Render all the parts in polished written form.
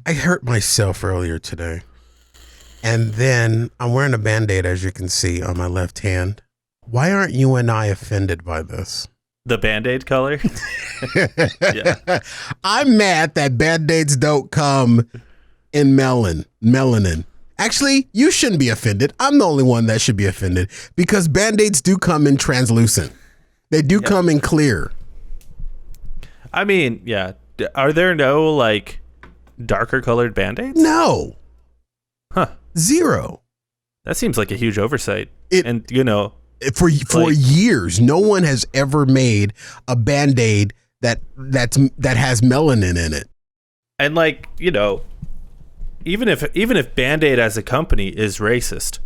I hurt myself earlier today. And then I'm wearing a Band-Aid, as you can see, on my left hand. Why aren't you and I offended by this? The Band-Aid color? Yeah. I'm mad that Band-Aids don't come in melanin. Actually, you shouldn't be offended. I'm the only one that should be offended because Band-Aids do come in translucent. They do come in clear. I mean, yeah. Are there no, like, darker colored Band-Aids? No. Huh. Zero. That seems like a huge oversight. And, you know. For years, no one has ever made a Band-Aid that has melanin in it. And, like, you know, even if Band-Aid as a company is racist,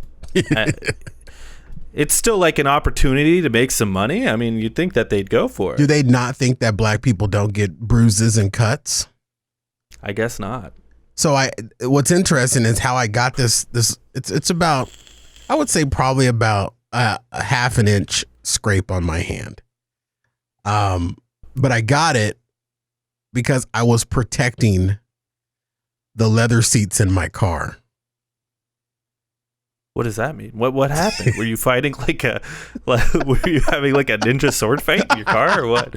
it's still like an opportunity to make some money. I mean, you'd think that they'd go for it. Do they not think that black people don't get bruises and cuts? I guess not. So what's interesting is how I got this. It's about, I would say probably about a half an inch scrape on my hand. But I got it because I was protecting the leather seats in my car. What does that mean? What happened? Were you fighting were you having like a ninja sword fight in your car or what?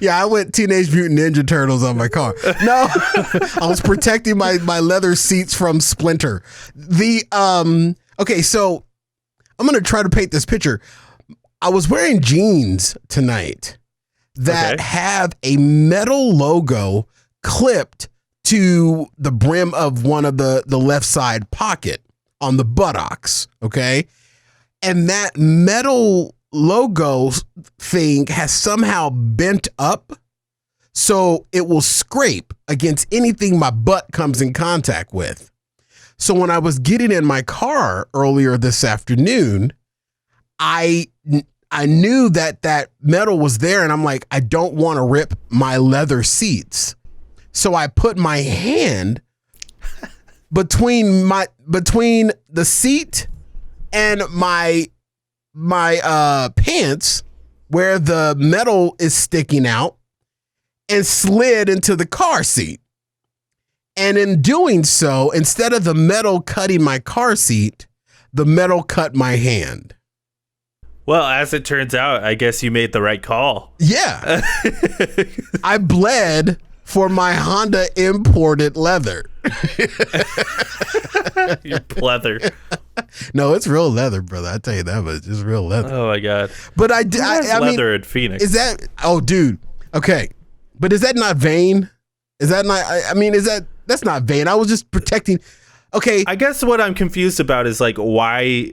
Yeah, I went Teenage Mutant Ninja Turtles on my car. No, I was protecting my leather seats from splinter. Okay, so I'm going to try to paint this picture. I was wearing jeans tonight that have a metal logo clipped to the brim of one of the left side pocket on the buttocks. Okay. And that metal logo thing has somehow bent up so it will scrape against anything my butt comes in contact with. So when I was getting in my car earlier this afternoon, I knew that metal was there and I'm like, I don't want to rip my leather seats. So I put my hand between the seat and my pants where the metal is sticking out and slid into the car seat. And in doing so, instead of the metal cutting my car seat, the metal cut my hand. Well, as it turns out, I guess you made the right call. Yeah. I bled for my Honda imported leather. Your pleather. No, it's real leather, brother. I tell you that, but it's just real leather. Oh my God. But I leather mean, in Phoenix. Is that? Oh, dude. Okay, but is that not vain? Is that not? I mean, that's not vain? I was just protecting. Okay. I guess what I'm confused about is like why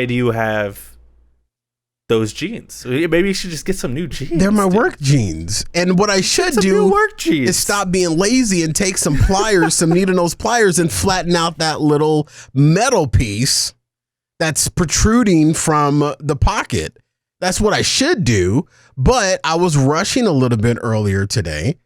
do you have those jeans? Maybe you should just get some new jeans. They're my work jeans. And what I should do is stop being lazy and take some pliers, some needle nose pliers, and flatten out that little metal piece that's protruding from the pocket. That's what I should do. But I was rushing a little bit earlier today.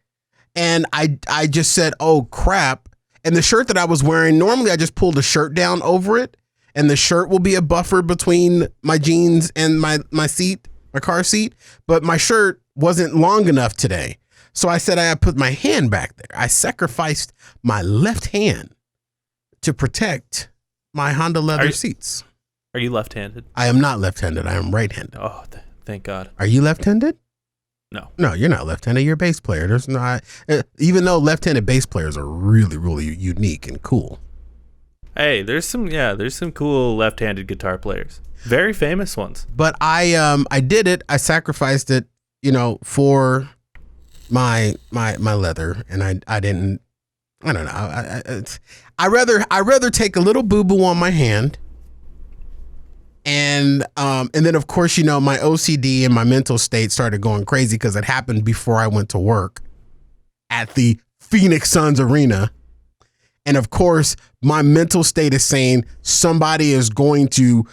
And I just said, oh, crap. And the shirt that I was wearing, normally I just pull the shirt down over it. And the shirt will be a buffer between my jeans and my seat, my car seat. But my shirt wasn't long enough today. So I said I put my hand back there. I sacrificed my left hand to protect my Honda leather seats. Are you left-handed? I am not left-handed. I am right-handed. Oh, thank God. Are you left-handed? No. No, you're not left-handed. You're a bass player. There's not, even though left-handed bass players are really, really unique and cool. Hey, there's some cool left-handed guitar players. Very famous ones. But I did it. I sacrificed it, for my leather, and I don't know. I rather take a little boo-boo on my hand. And then of course, my OCD and my mental state started going crazy because it happened before I went to work at the Phoenix Suns arena. And of course, my mental state is saying somebody is going to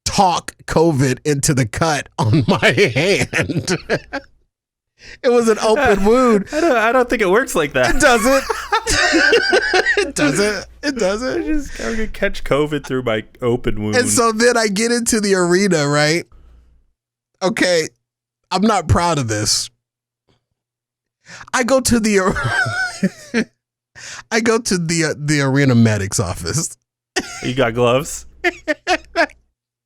talk COVID into the cut on my hand. It was an open wound. I don't think it works like that. It doesn't. It doesn't. I just gotta catch COVID through my open wound. And so then I get into the arena, right? Okay, I'm not proud of this. I go to the I go to the arena medic's office. You got gloves?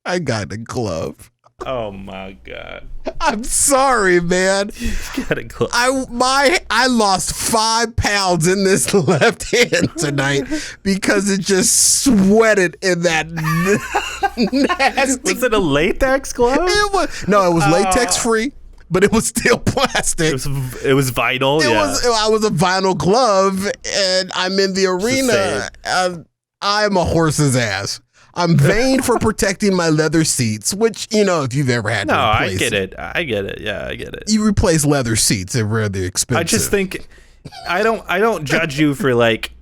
I got a glove. Oh my god! I'm sorry, man. You got a glove. I lost 5 pounds in this left hand tonight because it just sweated in that nasty. Was it a latex glove? It was latex free, but it was still plastic. It was vinyl. I was a vinyl glove, and I'm in the arena. I'm a horse's ass. I'm vain for protecting my leather seats, which, if you've ever had to replace. I get it. Yeah, I get it. You replace leather seats, they're rather expensive. I just think I don't judge you for like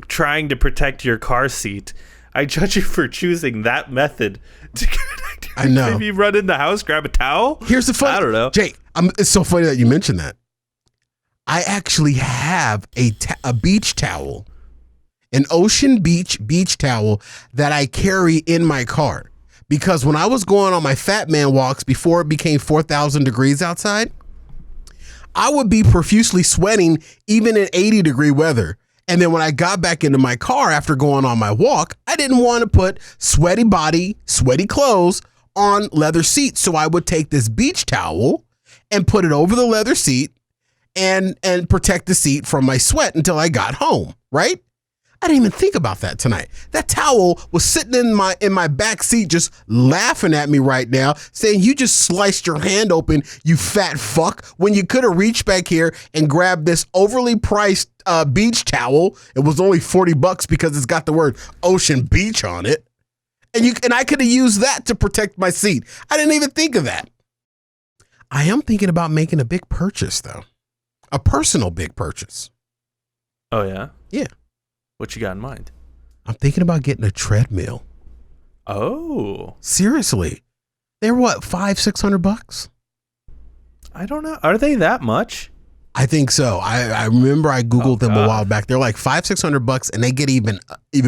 trying to protect your car seat. I judge you for choosing that method to protect your. I know. Maybe run in the house, grab a towel. Here's the fun. I don't know. Jake, it's so funny that you mentioned that. I actually have a beach towel. An Ocean beach towel that I carry in my car. Because when I was going on my fat man walks before it became 4,000 degrees outside, I would be profusely sweating even in 80-degree weather. And then when I got back into my car after going on my walk, I didn't want to put sweaty body, sweaty clothes on leather seats. So I would take this beach towel and put it over the leather seat and protect the seat from my sweat until I got home, right? I didn't even think about that tonight. That towel was sitting in my back seat just laughing at me right now, saying, you just sliced your hand open, you fat fuck, when you could have reached back here and grabbed this overly priced beach towel. It was only $40 because it's got the word Ocean Beach on it. And I could have used that to protect my seat. I didn't even think of that. I am thinking about making a big purchase, though. A personal big purchase. Oh, yeah? Yeah. What you got in mind? I'm thinking about getting a treadmill. Oh. Seriously. They're what, $500-$600? I don't know. Are they that much? I think so. I remember I Googled them a while back. They're like $500-$600 and they get even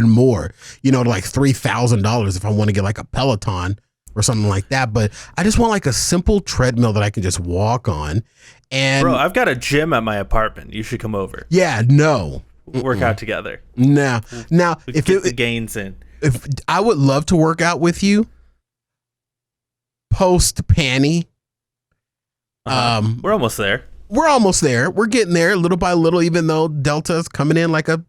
more, like $3,000 if I want to get like a Peloton or something like that. But I just want like a simple treadmill that I can just walk on. And bro, I've got a gym at my apartment. You should come over. Yeah, no. Work out together. Now, if get the gains in. If I would love to work out with you post panty. We're almost there. We're almost there. We're getting there little by little, even though Delta's coming in like a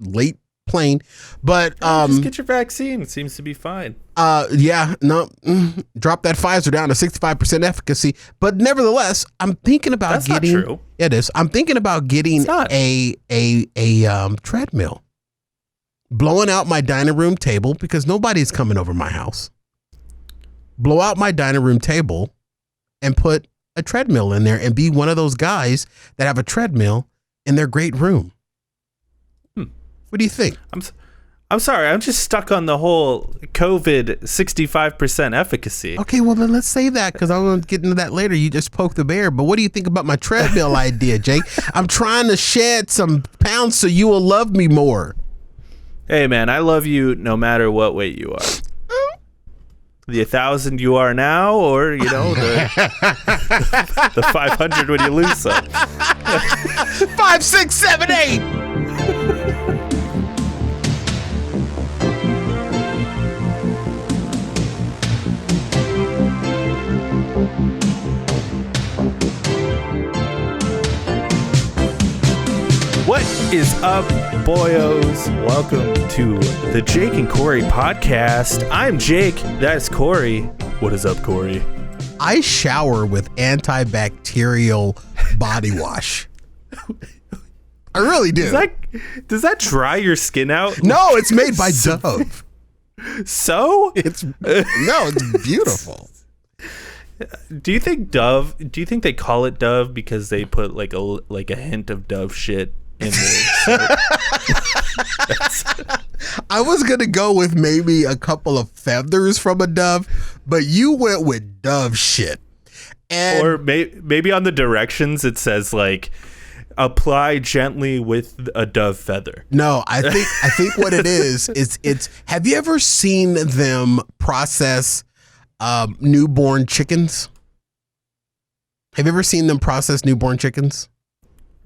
late plane. But just get your vaccine. It seems to be fine. Drop that Pfizer down to 65% efficacy. But nevertheless, I'm thinking about That's getting. not true. It is. I'm thinking about getting a treadmill, blowing out my dining room table because nobody's coming over my house. Blow out my dining room table and put a treadmill in there and be one of those guys that have a treadmill in their great room. What do you think? I'm sorry. I'm just stuck on the whole COVID 65% efficacy. Okay, well then let's save that because I want to get into that later. You just poked the bear. But what do you think about my treadmill idea, Jake? I'm trying to shed some pounds so you will love me more. Hey man, I love you no matter what weight you are. The 1,000 you are now, or the 500 when you lose some. 5, 6, 7, 8. What is up, boyos? Welcome to the Jake and Cory podcast. I'm Jake. That's Cory. What is up, Cory? I shower with antibacterial body wash. I really do. Does that dry your skin out? No, it's made by Dove. So? It's beautiful. Do you think they call it Dove because they put like a hint of Dove shit in there? I was gonna go with maybe a couple of feathers from a dove, but you went with Dove shit. Or maybe on the directions it says like apply gently with a dove feather. No, I think what it is it's. Have you ever seen them process newborn chickens? Have you ever seen them process newborn chickens?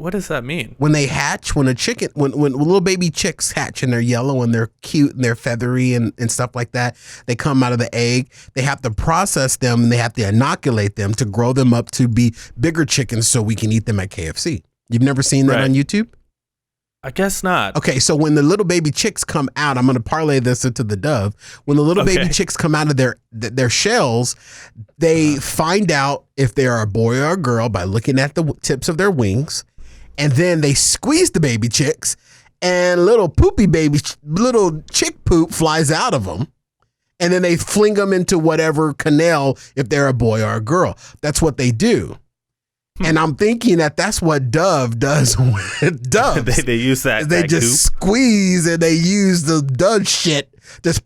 What does that mean? When they hatch, when little baby chicks hatch and they're yellow and they're cute and they're feathery and stuff like that, they come out of the egg. They have to process them and they have to inoculate them to grow them up to be bigger chickens so we can eat them at KFC. You've never seen that on YouTube? I guess not. Okay, so when the little baby chicks come out, I'm going to parlay this into the dove. When the little baby chicks come out of their shells, they find out if they are a boy or a girl by looking at the tips of their wings, and then they squeeze the baby chicks, and little chick poop flies out of them, and then they fling them into whatever canal if they're a boy or a girl. That's what they do. And I'm thinking that's what Dove does with doves. they use that. They just goop. squeeze and they use the dove shit, just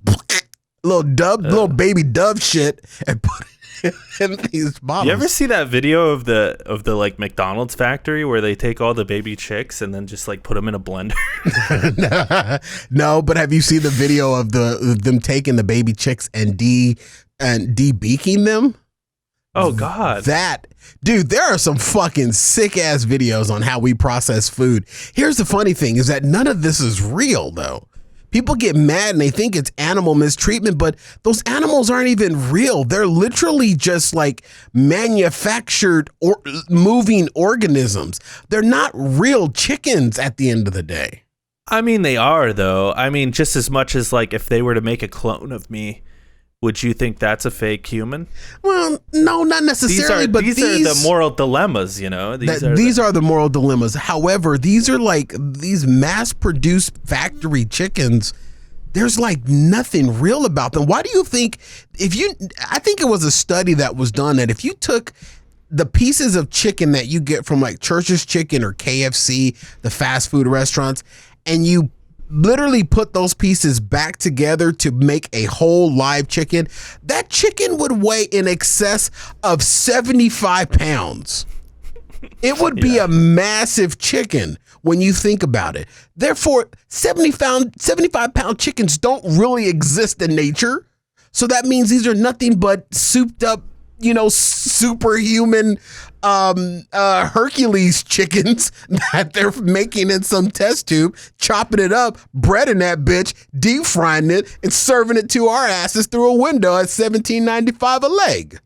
little baby dove shit, and put it in these bottles. You ever see that video of the like McDonald's factory where they take all the baby chicks and then just like put them in a blender? No, but have you seen the video of them taking the baby chicks and de-beaking them? Oh God. Dude, there are some fucking sick ass videos on how we process food. Here's the funny thing is that none of this is real though. People get mad and they think it's animal mistreatment, but those animals aren't even real. They're literally just like manufactured or moving organisms. They're not real chickens at the end of the day. I mean, they are though. I mean, just as much as like if they were to make a clone of me, would you think that's a fake human? Well, no, not necessarily. These are the moral dilemmas, you know? These are the moral dilemmas. However, these are like these mass-produced factory chickens. There's like nothing real about them. Why do you think I think it was a study that was done that if you took the pieces of chicken that you get from like Church's Chicken or KFC, the fast food restaurants, and you literally put those pieces back together to make a whole live chicken, that chicken would weigh in excess of 75 pounds. It would be a massive chicken when you think about it. Therefore, 75-pound chickens don't really exist in nature. So that means these are nothing but souped up, superhuman Hercules chickens that they're making in some test tube, chopping it up, breading that bitch, deep frying it, and serving it to our asses through a window at $17.95 a leg.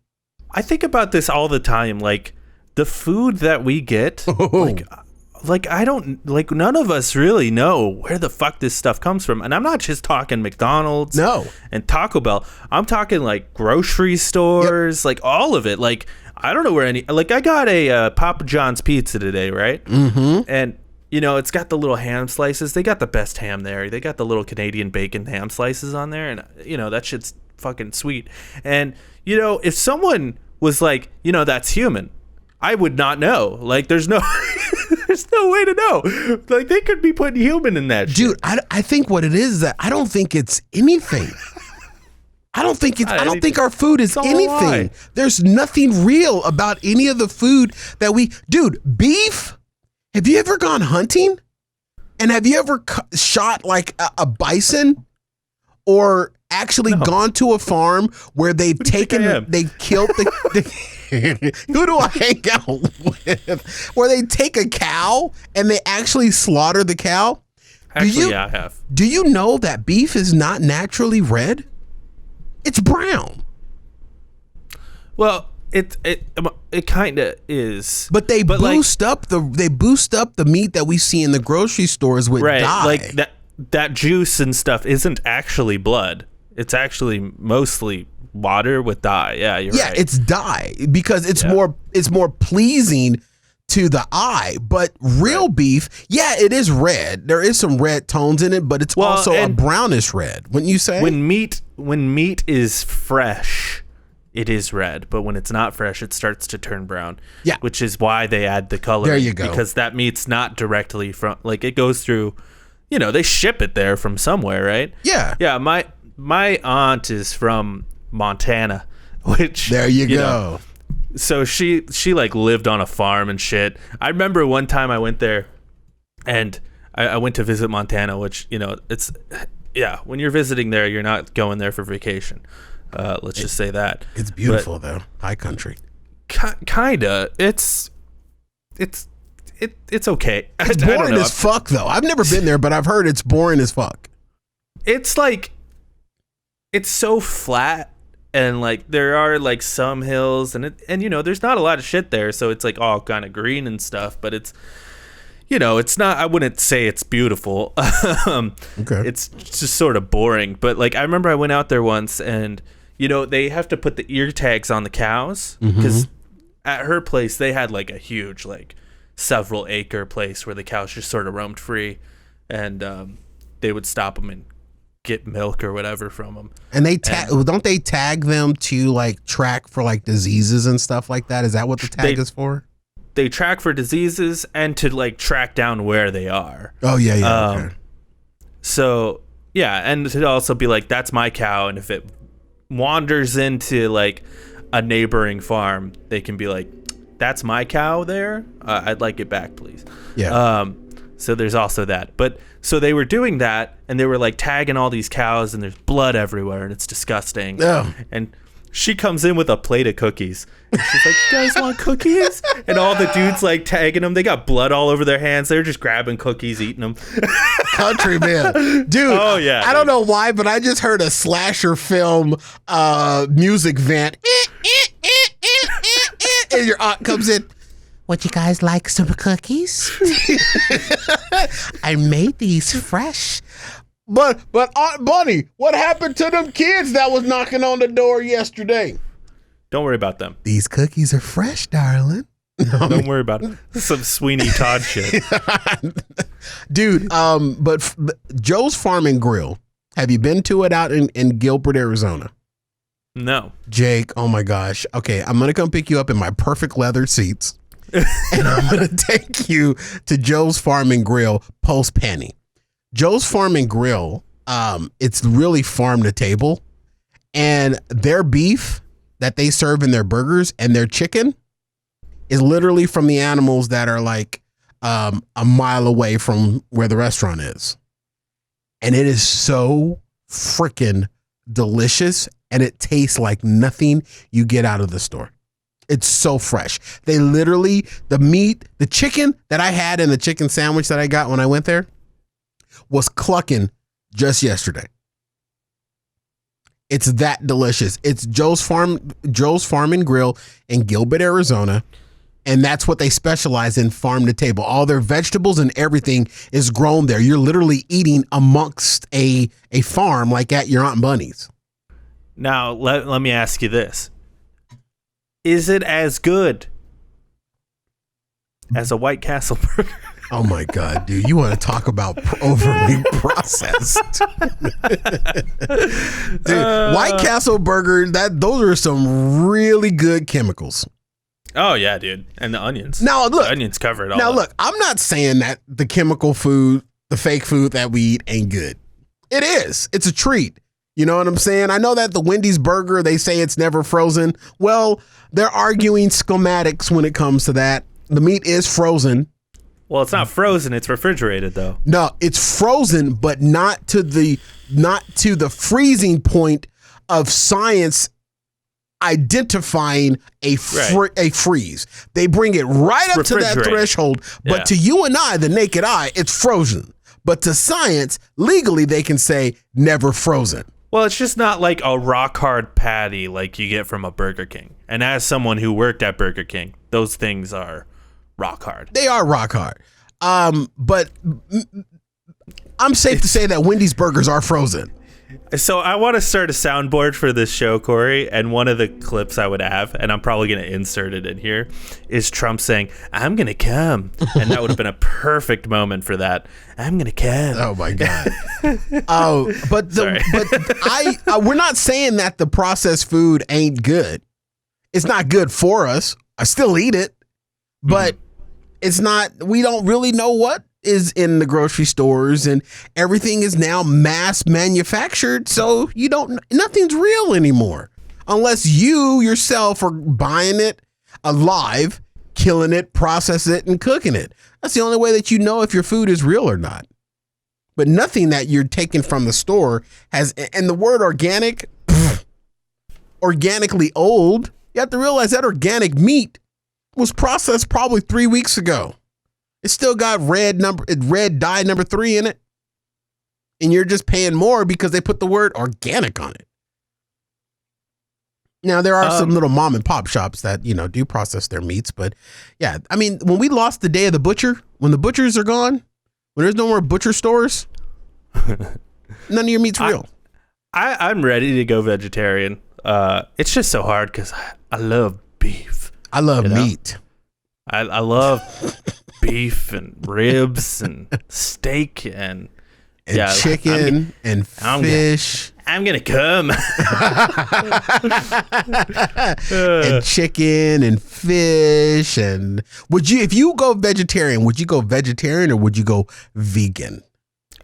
I think about this all the time. Like the food that we get, like I don't like none of us really know where the fuck this stuff comes from. And I'm not just talking McDonald's and Taco Bell. I'm talking like grocery stores, like all of it. Like I don't know where I got a Papa John's pizza today, right? Mm-hmm. And it's got the little ham slices. They got the best ham there. They got the little Canadian bacon ham slices on there, and that shit's fucking sweet. And if someone was like, that's human, I would not know. Like there's no there's no way to know. Like they could be putting human in that shit. Dude, I think what it is that I don't think it's anything. I don't think our food is anything. There's nothing real about any of the food that beef. Have you ever gone hunting? And have you ever shot like a bison or actually gone to a farm where they've killed who do I hang out with? Where they take a cow and they actually slaughter the cow? Actually, I have. Do you know that beef is not naturally red? It's brown. Well, it kind of is. But they boost up the meat that we see in the grocery stores with dye. Like that juice and stuff isn't actually blood. It's actually mostly water with dye. Yeah, you're right. Yeah, it's dye because it's more pleasing to the eye. But real beef, it is red. There is some red tones in it, but it's also a brownish red. Wouldn't you say? When meat is fresh, it is red, but when it's not fresh, it starts to turn brown. Yeah, which is why they add the color. There you go. Because that meat's not directly from, like, it goes through, they ship it there from somewhere, right? Yeah. Yeah, my aunt is from Montana, which there you go. So she like lived on a farm and shit. I remember one time I went there, and I went to visit Montana, which it's when you're visiting there, you're not going there for vacation. Let's just say that it's beautiful though, high country. Kinda. It's it's okay. It's I don't boring know. as fuck, though. I've never been there, but I've heard it's boring as fuck. It's like, it's so flat, and like there are like some hills, and there's not a lot of shit there, so it's like all kind of green and stuff, but it's, it's not, I wouldn't say it's beautiful. Okay. It's just sort of boring. But like, I remember I went out there once, and they have to put the ear tags on the cows, because at her place they had like a huge, like several acre place where the cows just sort of roamed free, and they would stop them and get milk or whatever from them. And don't they tag them to like track for like diseases and stuff like that? Is that what the tag is for? They track for diseases and to like track down where they are. Oh yeah. Okay. So yeah, and to also be like, that's my cow, and if it wanders into like a neighboring farm, they can be like, that's my cow there. I'd like it back, please. Yeah. So there's also that. But so they were doing that, and they were like tagging all these cows, and there's blood everywhere, and it's disgusting. Oh. And she comes in with a plate of cookies. And she's like, you guys want cookies? And all the dudes like tagging them. They got blood all over their hands. They're just grabbing cookies, eating them. Country man. Dude, oh, yeah, I don't know why, but I just heard a slasher film music vent. And your aunt comes in. Would you guys like some cookies? I made these fresh. But Aunt Bunny, what happened to them kids that was knocking on the door yesterday? Don't worry about them. These cookies are fresh, darling. Don't worry about it. Some Sweeney Todd shit. Dude, but Joe's Farm and Grill, have you been to it out in Gilbert, Arizona? No. Jake, oh my gosh. Okay, I'm going to come pick you up in my perfect leather seats. And I'm going to take you to Joe's Farm and Grill post Penny. Joe's Farm and Grill, it's really farm to table, and their beef that they serve in their burgers and their chicken is literally from the animals that are like a mile away from where the restaurant is. And it is so freaking delicious, and it tastes like nothing you get out of the store. It's so fresh. They literally, the chicken that I had in the chicken sandwich that I got when I went there was clucking just yesterday. It's that delicious. It's Joe's Farm and Grill in Gilbert, Arizona. And that's what they specialize in, farm to table. All their vegetables and everything is grown there. You're literally eating amongst a farm like at your Aunt Bunny's. Now, let me ask you this. Is it as good as a White Castle burger? Oh my God, dude. You want to talk about overly processed. Dude, White Castle burger, those are some really good chemicals. Oh yeah, dude. And the onions. Now look, the onions cover it all. Now look, I'm not saying that the chemical food, the fake food that we eat ain't good. It is. It's a treat. You know what I'm saying? I know that the Wendy's burger, they say it's never frozen. Well, they're arguing schematics when it comes to that. The meat is frozen. Well, it's not frozen, it's refrigerated though. No, it's frozen, but not to the freezing point of science identifying a freeze. They bring it right up to that threshold, but to you and I, the naked eye, it's frozen. But to science, legally, they can say never frozen. Well, it's just not like a rock hard patty like you get from a Burger King. And as someone who worked at Burger King, those things are rock hard. They are rock hard. But I'm safe to say that Wendy's burgers are frozen. So I want to start a soundboard for this show, Cory, and one of the clips I would have, and I'm probably going to insert it in here, is Trump saying, "I'm going to come." And that would have been a perfect moment for that. I'm going to come. Oh my God. We're not saying that the processed food ain't good. It's not good for us. I still eat it, but it's not, we don't really know what is in the grocery stores, and everything is now mass manufactured. So nothing's real anymore unless you yourself are buying it alive, killing it, processing it, and cooking it. That's the only way that you know if your food is real or not. But nothing that you're taking from the store has, and the word organic, organically old, you have to realize that organic meat was processed probably 3 weeks ago. It's still got red dye number 3 in it. And you're just paying more because they put the word organic on it. Now, there are some little mom and pop shops that, do process their meats. But yeah, I mean, when we lost the day of the butcher, when the butchers are gone, when there's no more butcher stores, none of your meat's real. I'm ready to go vegetarian. It's just so hard because I love beef. I love meat. I love beef and ribs and steak and chicken and fish. I'm gonna come. And chicken and fish. And if you go vegetarian, would you go vegetarian or would you go vegan?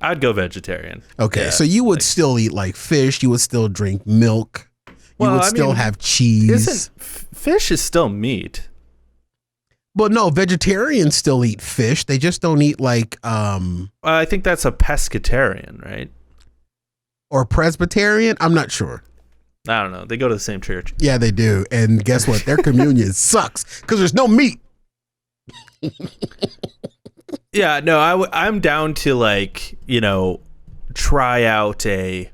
I'd go vegetarian. Okay, yeah, so you would still eat like fish. You would still drink milk. You would still have cheese. Fish is still meat. But no, vegetarians still eat fish. They just don't eat like. I think that's a pescatarian, right? Or Presbyterian? I'm not sure. I don't know. They go to the same church. Yeah, they do. And guess what? Their communion sucks because there's no meat. Yeah, no, I'm down to try out a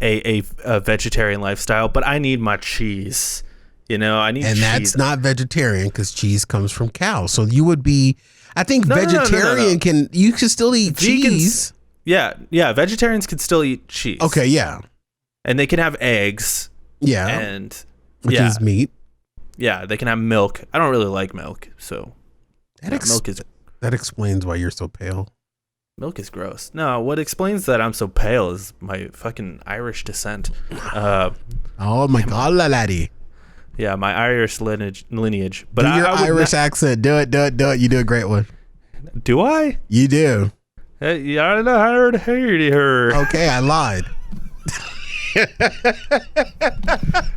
vegetarian lifestyle, but I need my cheese. I need cheese. And that's not vegetarian because cheese comes from cows. So you would be, I think vegetarian you can still eat cheese. Yeah, vegetarians can still eat cheese. Okay, yeah. And they can have eggs. Yeah. And which is meat. Yeah, they can have milk. I don't really like milk, so that explains why you're so pale. Milk is gross. No, what explains that I'm so pale is my fucking Irish descent. Oh my god, laddie. Yeah, my Irish lineage. But do your Irish accent. Do it. You do a great one. Do I? You do. Yeah, I don't know. I heard her. Okay, I lied.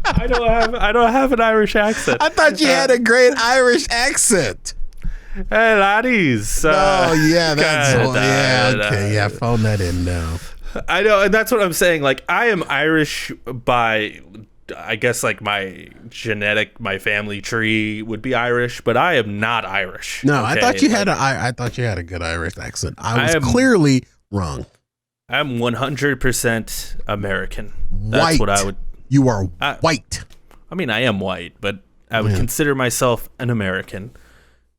I don't have an Irish accent. I thought you had a great Irish accent. Hey, laddies. Okay, phone that in now. I know, and that's what I'm saying. Like, I am Irish by, I guess, like my family tree would be Irish, but I am not Irish. No, okay? I thought you had a good Irish accent. I was clearly wrong. I'm 100% American. That's what I would. You are white. I mean, I am white, but I would consider myself an American.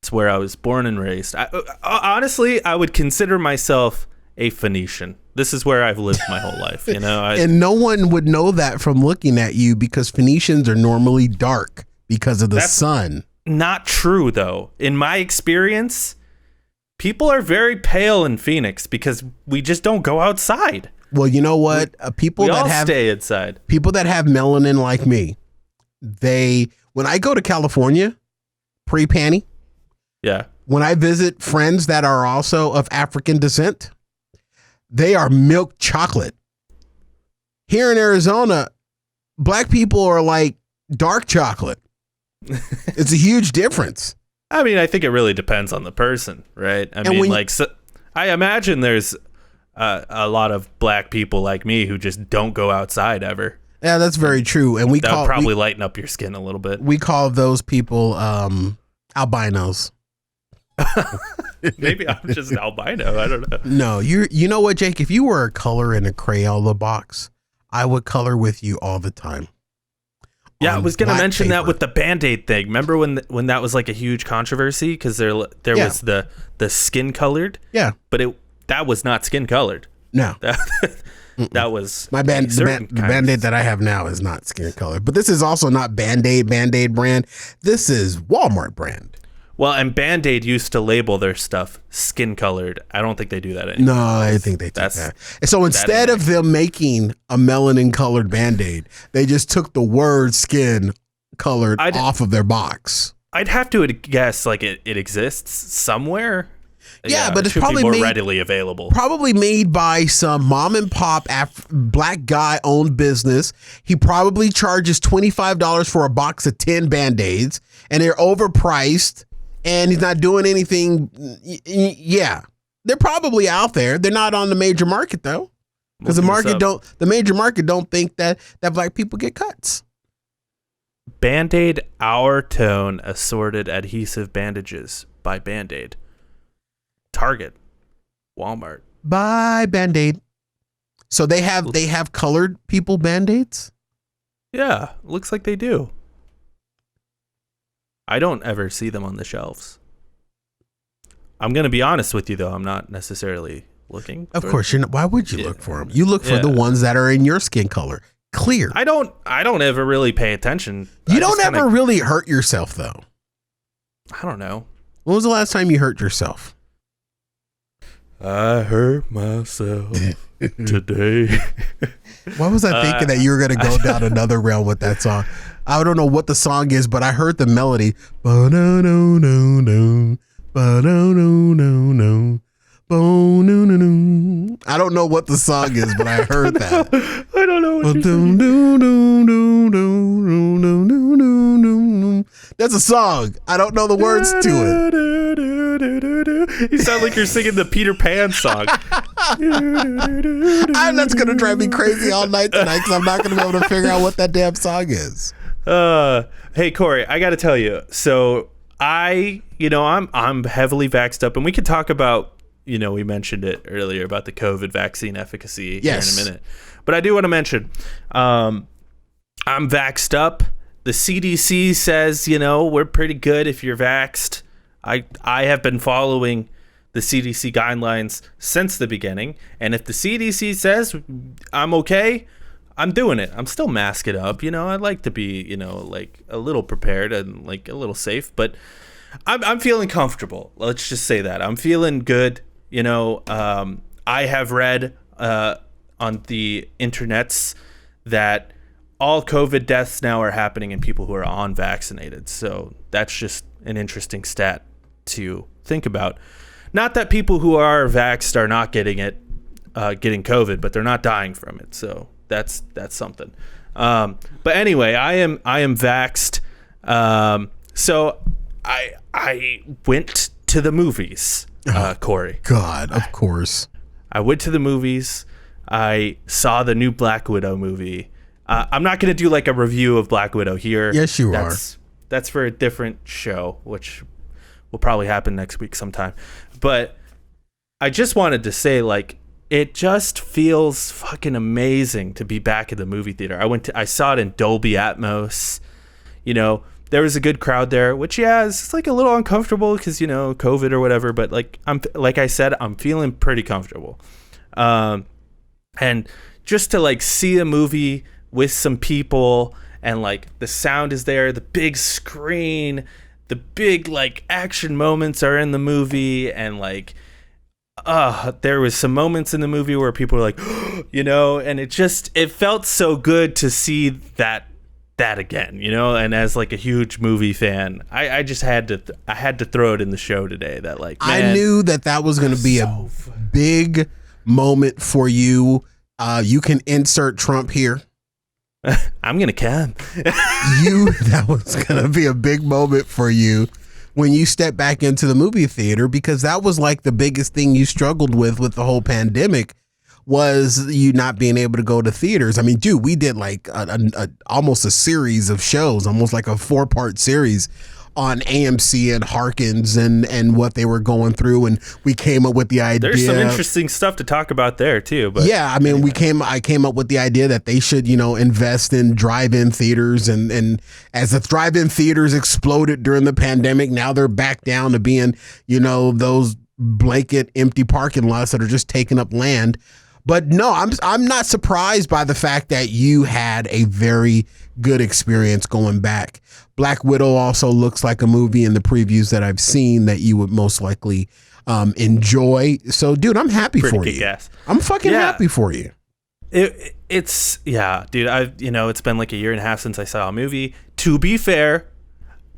It's where I was born and raised. Honestly, I would consider myself a Phoenician. This is where I've lived my whole life, and no one would know that from looking at you because Phoenicians are normally dark because of the sun. Not true, though. In my experience, people are very pale in Phoenix because we just don't go outside. Well, you know what? People stay inside. People that have melanin like me, when I go to California, pre-panty, when I visit friends that are also of African descent, they are milk chocolate. Here in Arizona, black people are like dark chocolate. It's a huge difference. I mean, I think it really depends on the person, right? I imagine there's a lot of black people like me who just don't go outside ever. Yeah, that's very true. And that would probably lighten up your skin a little bit. We call those people albinos. Maybe I'm just an albino. I don't know. No, you know what, Jake? If you were a color in a Crayola box, I would color with you all the time. Yeah, I was going to mention that with the Band-Aid thing. Remember when that was like a huge controversy because there was the skin colored? Yeah. But that was not skin colored. No. That was my the Band-Aid that I have now is not skin colored. But this is also not Band-Aid brand. This is Walmart brand. Well, and Band-Aid used to label their stuff skin colored. I don't think they do that anymore. No, I think they do that. And so instead of them making a melanin colored Band-Aid, they just took the word skin colored off of their box. I'd have to guess like it exists somewhere. Yeah, but it's probably more readily available. Probably made by some mom and pop black guy owned business. He probably charges $25 for a box of 10 Band-Aids and they're overpriced. And he's not doing anything. Yeah, they're probably out there. They're not on the major market though, because the major market don't think that black people get cuts. Band-Aid Our Tone Assorted Adhesive Bandages by Band-Aid. Target, Walmart. Buy Band-Aid. So they have colored people Band-Aids? Yeah, looks like they do. I don't ever see them on the shelves. I'm going to be honest with you, though. I'm not necessarily looking. Of course, you're not. Why would you look for them? You look for the ones that are in your skin color. Clear. I don't ever really pay attention. You don't ever really hurt yourself, though. I don't know. When was the last time you hurt yourself? I hurt myself today. Why was I thinking that you were going to go down another realm with that song? I don't know what the song is, but I heard the melody. Ba-no-no-no-no. Ba-no-no-no-no. Bo-no-no-no. I don't know what the song is, but I heard that. I don't know what you're saying. That's a song. I don't know the words to it. You sound like you're singing the Peter Pan song. That's going to drive me crazy all night tonight because I'm not going to be able to figure out what that damn song is. Hey, Cory, I got to tell you. So I'm heavily vaxxed up, and we could talk about, we mentioned it earlier about the COVID vaccine efficacy here in a minute. But I do want to mention, I'm vaxxed up. The CDC says, we're pretty good if you're vaxxed. I have been following the CDC guidelines since the beginning. And if the CDC says I'm okay, I'm doing it. I'm still masking up. I'd like to be, like a little prepared and like a little safe, but I'm feeling comfortable. Let's just say that. I'm feeling good. I have read on the internets that all COVID deaths now are happening in people who are unvaccinated. So that's just an interesting stat to think about. Not that people who are vaxxed are not getting COVID, but they're not dying from it. So that's something. But anyway, I am vaxxed. So I went to the movies, Cory. God, of course. I went to the movies. I saw the new Black Widow movie. I'm not going to do like a review of Black Widow here. Yes, you are. That's for a different show, which will probably happen next week sometime. But I just wanted to say, like, it just feels fucking amazing to be back in the movie theater. I saw it in Dolby Atmos. There was a good crowd there, which it's like a little uncomfortable because COVID or whatever. But like I said, I'm feeling pretty comfortable. And just to like see a movie with some people and like the sound is there, the big screen, the big like action moments are in the movie, and like there was some moments in the movie where people were like and it felt so good to see that again, and as like a huge movie fan, I just had to throw it in the show today that like, man, I knew that was going to be a big moment for you. You can insert Trump here. I'm gonna come. That was gonna be a big moment for you when you step back into the movie theater, because that was like the biggest thing you struggled with the whole pandemic, was you not being able to go to theaters. I mean, dude, we did like almost a series of shows, almost like a 4-part series on AMC and Harkins and what they were going through, and we came up with the idea. There's some interesting stuff to talk about there too. But yeah, I mean, anyway. I came up with the idea that they should, invest in drive-in theaters, and as the drive-in theaters exploded during the pandemic, now they're back down to being, those blanket empty parking lots that are just taking up land. But no, I'm not surprised by the fact that you had a very good experience going back. Black Widow also looks like a movie in the previews that I've seen that you would most likely enjoy. So, dude, I'm happy for you. Ass. I'm fucking happy for you. It's dude. It's been like a year and a half since I saw a movie. To be fair,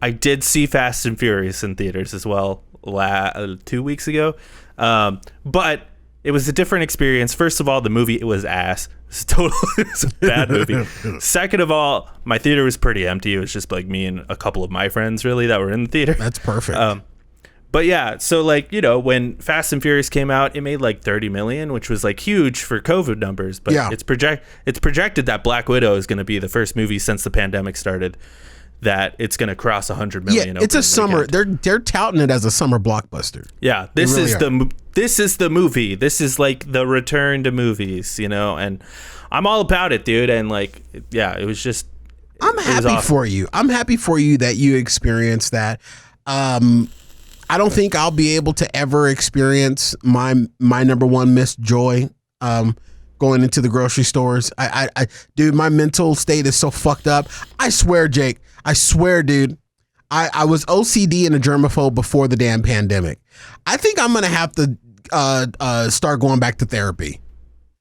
I did see Fast and Furious in theaters as well 2 weeks ago, but it was a different experience. First of all, the movie, it was ass. It's a bad movie. Second of all, my theater was pretty empty. It was just like me and a couple of my friends really that were in the theater. That's perfect. But yeah, so like, when Fast and Furious came out, it made like 30 million, which was like huge for COVID numbers. But it's projected that Black Widow is going to be the first movie since the pandemic started that it's going to cross 100 million. Yeah, it's a summer. Weekend. They're touting it as a summer blockbuster. Yeah, this is the movie. This is like the return to movies, and I'm all about it, dude. And like, yeah, it was just. I'm happy for you. I'm happy for you that you experienced that. I don't think I'll be able to ever experience my number one missed joy. Going into the grocery stores. Dude, my mental state is so fucked up. I swear, Jake. I swear, dude. I was OCD and a germaphobe before the damn pandemic. I think I'm going to have to start going back to therapy.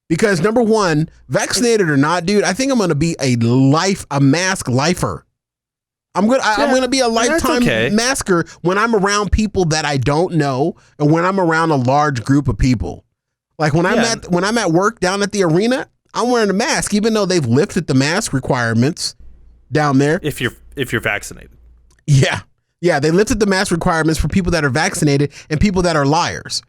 Because number one, vaccinated or not, dude, I think I'm going to be a mask lifer. I'm going to be a lifetime masker when I'm around people that I don't know and when I'm around a large group of people. Like when I'm at work down at the arena, I'm wearing a mask, even though they've lifted the mask requirements down there. If you're vaccinated. Yeah. Yeah. They lifted the mask requirements for people that are vaccinated and people that are liars.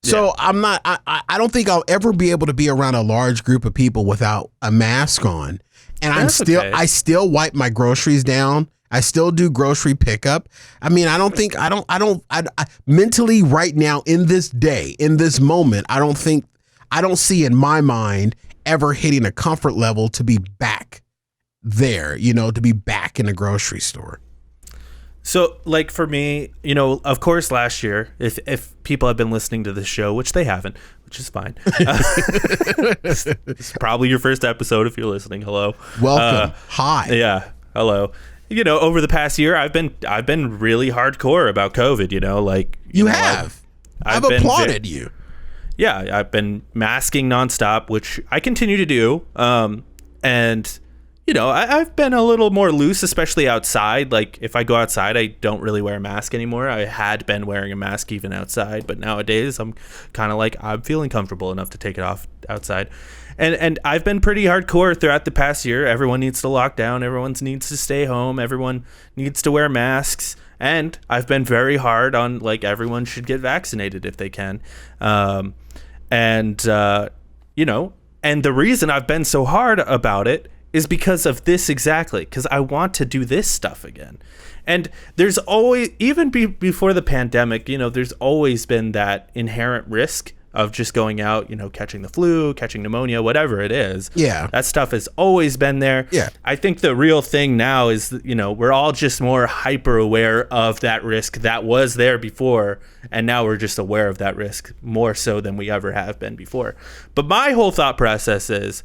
So I'm not, I don't think I'll ever be able to be around a large group of people without a mask on. And I still wipe my groceries down. I still do grocery pickup. I mean, I mentally right now in this day, in this moment, I don't see in my mind ever hitting a comfort level to be back there, to be back in the grocery store. So like for me, of course, last year, if people have been listening to this show, which they haven't, which is fine. It's probably your first episode if you're listening. Hello. Welcome. Hi. Yeah. Hello. Over the past year, I've been really hardcore about COVID. Like I've applauded you. Yeah, I've been masking nonstop, which I continue to do. And I've been a little more loose, especially outside. Like if I go outside, I don't really wear a mask anymore. I had been wearing a mask even outside, but nowadays I'm kind of like I'm feeling comfortable enough to take it off outside. And I've been pretty hardcore throughout the past year. Everyone needs to lock down. Everyone needs to stay home. Everyone needs to wear masks. And I've been very hard on like everyone should get vaccinated if they can. And the reason I've been so hard about it is because of this exactly. Because I want to do this stuff again. And there's always, even before the pandemic, there's always been that inherent risk of just going out, catching the flu, catching pneumonia, whatever it is. Yeah. That stuff has always been there. Yeah. I think the real thing now is, we're all just more hyper aware of that risk that was there before. And now we're just aware of that risk more so than we ever have been before. But my whole thought process is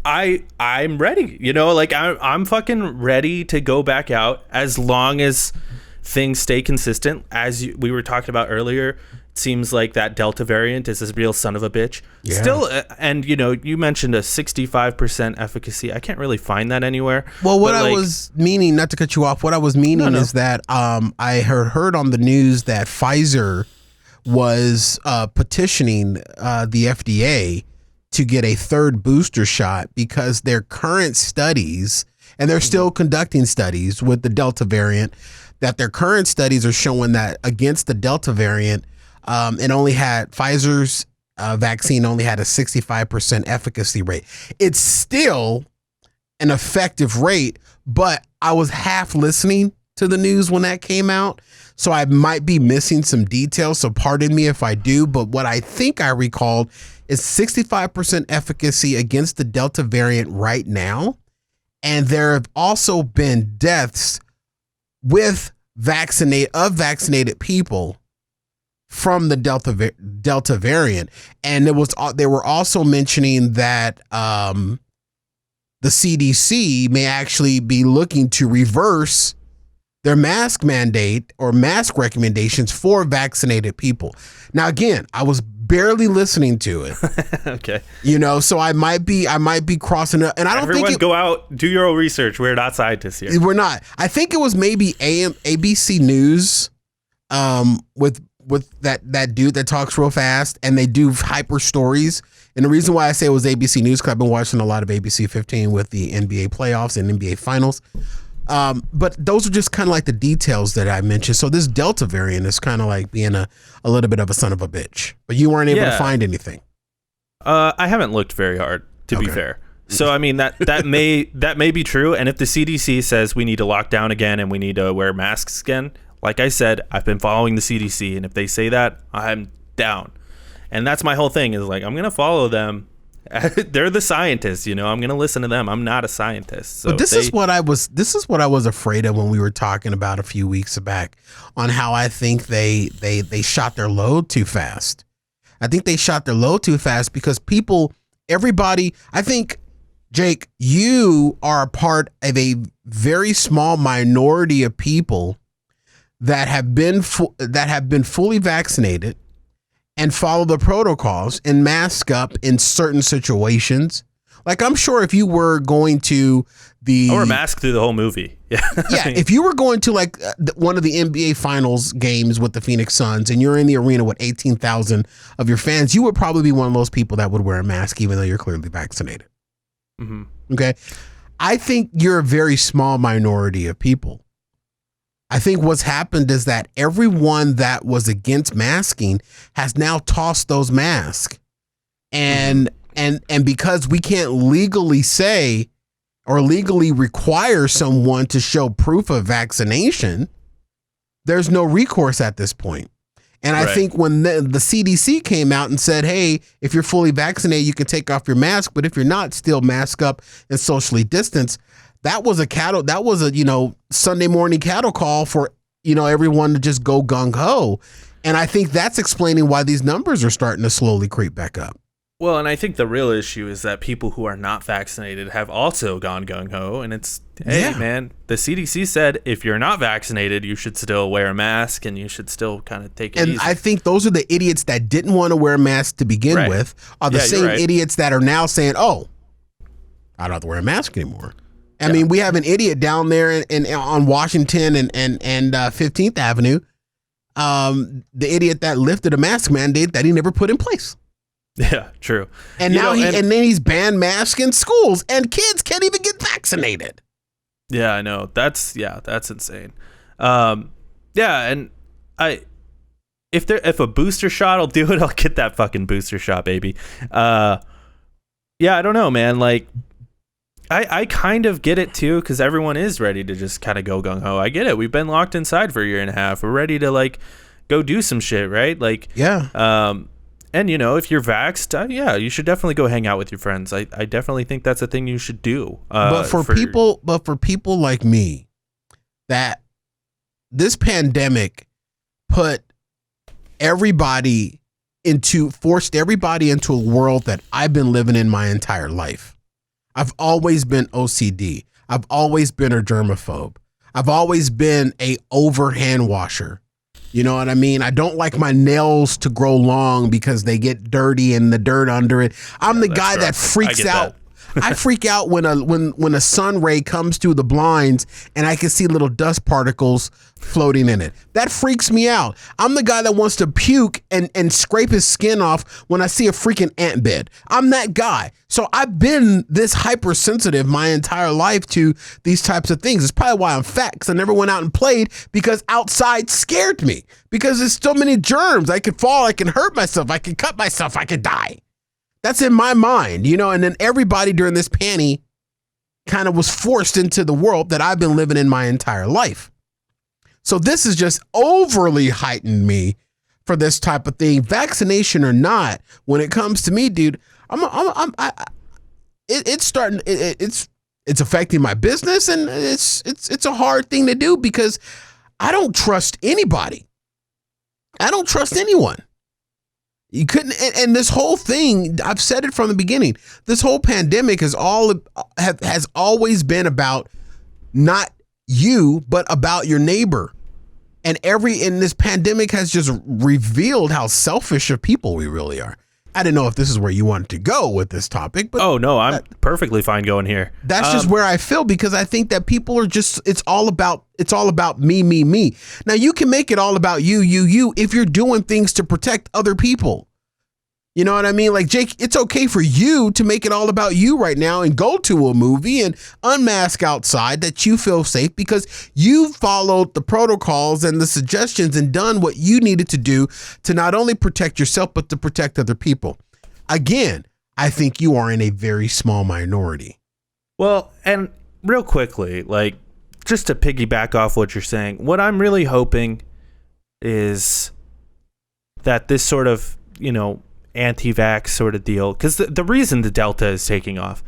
I'm ready, I'm fucking ready to go back out as long as things stay consistent. As we were talking about earlier, seems like that Delta variant is this real son of a bitch. Yeah. Still, and you mentioned a 65% efficacy. I can't really find that anywhere. Well, what I was meaning, not to cut you off, what I was meaning is that I heard on the news that Pfizer was petitioning the FDA to get a third booster shot because their current studies, and they're still conducting studies with the Delta variant, that their current studies are showing that against the Delta variant, it only had Pfizer's vaccine only had a 65% efficacy rate. It's still an effective rate, but I was half listening to the news when that came out, so I might be missing some details. So pardon me if I do, but what I think I recalled is 65% efficacy against the Delta variant right now, and there have also been deaths with vaccinated people from the Delta variant. And they were also mentioning that the CDC may actually be looking to reverse their mask mandate or mask recommendations for vaccinated people. Now, again, I was barely listening to it. Okay. So I might be crossing it. And I don't think go out, do your own research. We're not scientists here. We're not. I think it was maybe ABC News with that dude that talks real fast, and they do hyper stories. And the reason why I say it was ABC News, because I've been watching a lot of ABC 15 with the NBA playoffs and NBA finals. But those are just kind of like the details that I mentioned. So this Delta variant is kind of like being a little bit of a son of a bitch. But you weren't able to find anything. I haven't looked very hard, to be fair. So I mean that may be true, and if the CDC says we need to lock down again and we need to wear masks again, like I said, I've been following the CDC, and if they say that, I'm down. And that's my whole thing, is like, I'm gonna follow them. They're the scientists, I'm gonna listen to them. I'm not a scientist. So but this is what I was afraid of when we were talking about a few weeks back on how I think they shot their load too fast. I think they shot their load too fast because everybody, I think, Jake, you are a part of a very small minority of people that have been fully vaccinated and follow the protocols and mask up in certain situations. Like, I'm sure if you were going to I wore a mask through the whole movie. Yeah. Yeah. If you were going to like one of the NBA finals games with the Phoenix Suns and you're in the arena with 18,000 of your fans, you would probably be one of those people that would wear a mask, even though you're clearly vaccinated. Mm-hmm. Okay. I think you're a very small minority of people. I think what's happened is that everyone that was against masking has now tossed those masks. And because we can't legally say or legally require someone to show proof of vaccination, there's no recourse at this point. And I think when the CDC came out and said, hey, if you're fully vaccinated, you can take off your mask, but if you're not, still mask up and socially distance. That was a Sunday morning cattle call for, everyone to just go gung ho. And I think that's explaining why these numbers are starting to slowly creep back up. Well, and I think the real issue is that people who are not vaccinated have also gone gung-ho, and it's, hey, man, the CDC said if you're not vaccinated, you should still wear a mask, and you should still kind of take it easy. And I think those are the idiots that didn't want to wear a mask to begin with, are the same idiots that are now saying, oh, I don't have to wear a mask anymore. I mean, we have an idiot down there on Washington and 15th Avenue, the idiot that lifted a mask mandate that he never put in place. Yeah, true. And now then he's banned masks in schools, and kids can't even get vaccinated. Yeah, I know. That's insane. And if a booster shot will do it, I'll get that fucking booster shot, baby. I don't know, man. Like, I kind of get it too, because everyone is ready to just kind of go gung ho. I get it. We've been locked inside for a year and a half. We're ready to like go do some shit, right? Like, yeah. And, if you're vaxxed, you should definitely go hang out with your friends. I definitely think that's a thing you should do. But for people like me, that this pandemic forced everybody into a world that I've been living in my entire life. I've always been OCD. I've always been a germaphobe. I've always been a overhand washer. You know what I mean? I don't like my nails to grow long because they get dirty and the dirt under it. I'm the guy that freaks out. I freak out when a sun ray comes through the blinds and I can see little dust particles floating in it. That freaks me out. I'm the guy that wants to puke and scrape his skin off when I see a freaking ant bed. I'm that guy. So I've been this hypersensitive my entire life to these types of things. It's probably why I'm fat, because I never went out and played, because outside scared me, because there's so many germs. I could fall, I can hurt myself, I could cut myself, I could die. That's in my mind, and then everybody during this panty kind of was forced into the world that I've been living in my entire life. So this has just overly heightened me for this type of thing, vaccination or not. When it comes to me, dude, it's affecting my business, and it's a hard thing to do because I don't trust anybody. I don't trust anyone. You couldn't, and this whole thing, I've said it from the beginning, this whole pandemic has always been about not you, but about your neighbor. And this pandemic has just revealed how selfish of people we really are. I didn't know if this is where you wanted to go with this topic, but oh no, I'm perfectly fine going here. That's just where I feel, because I think that people are just, it's all about me. Now you can make it all about you if you're doing things to protect other people. You know what I mean? Like, Jake, it's okay for you to make it all about you right now and go to a movie and unmask outside that you feel safe because you followed the protocols and the suggestions and done what you needed to do to not only protect yourself, but to protect other people. Again, I think you are in a very small minority. Well, and real quickly, like, just to piggyback off what you're saying, what I'm really hoping is that this sort of, anti-vax sort of deal, because the reason the Delta is taking off,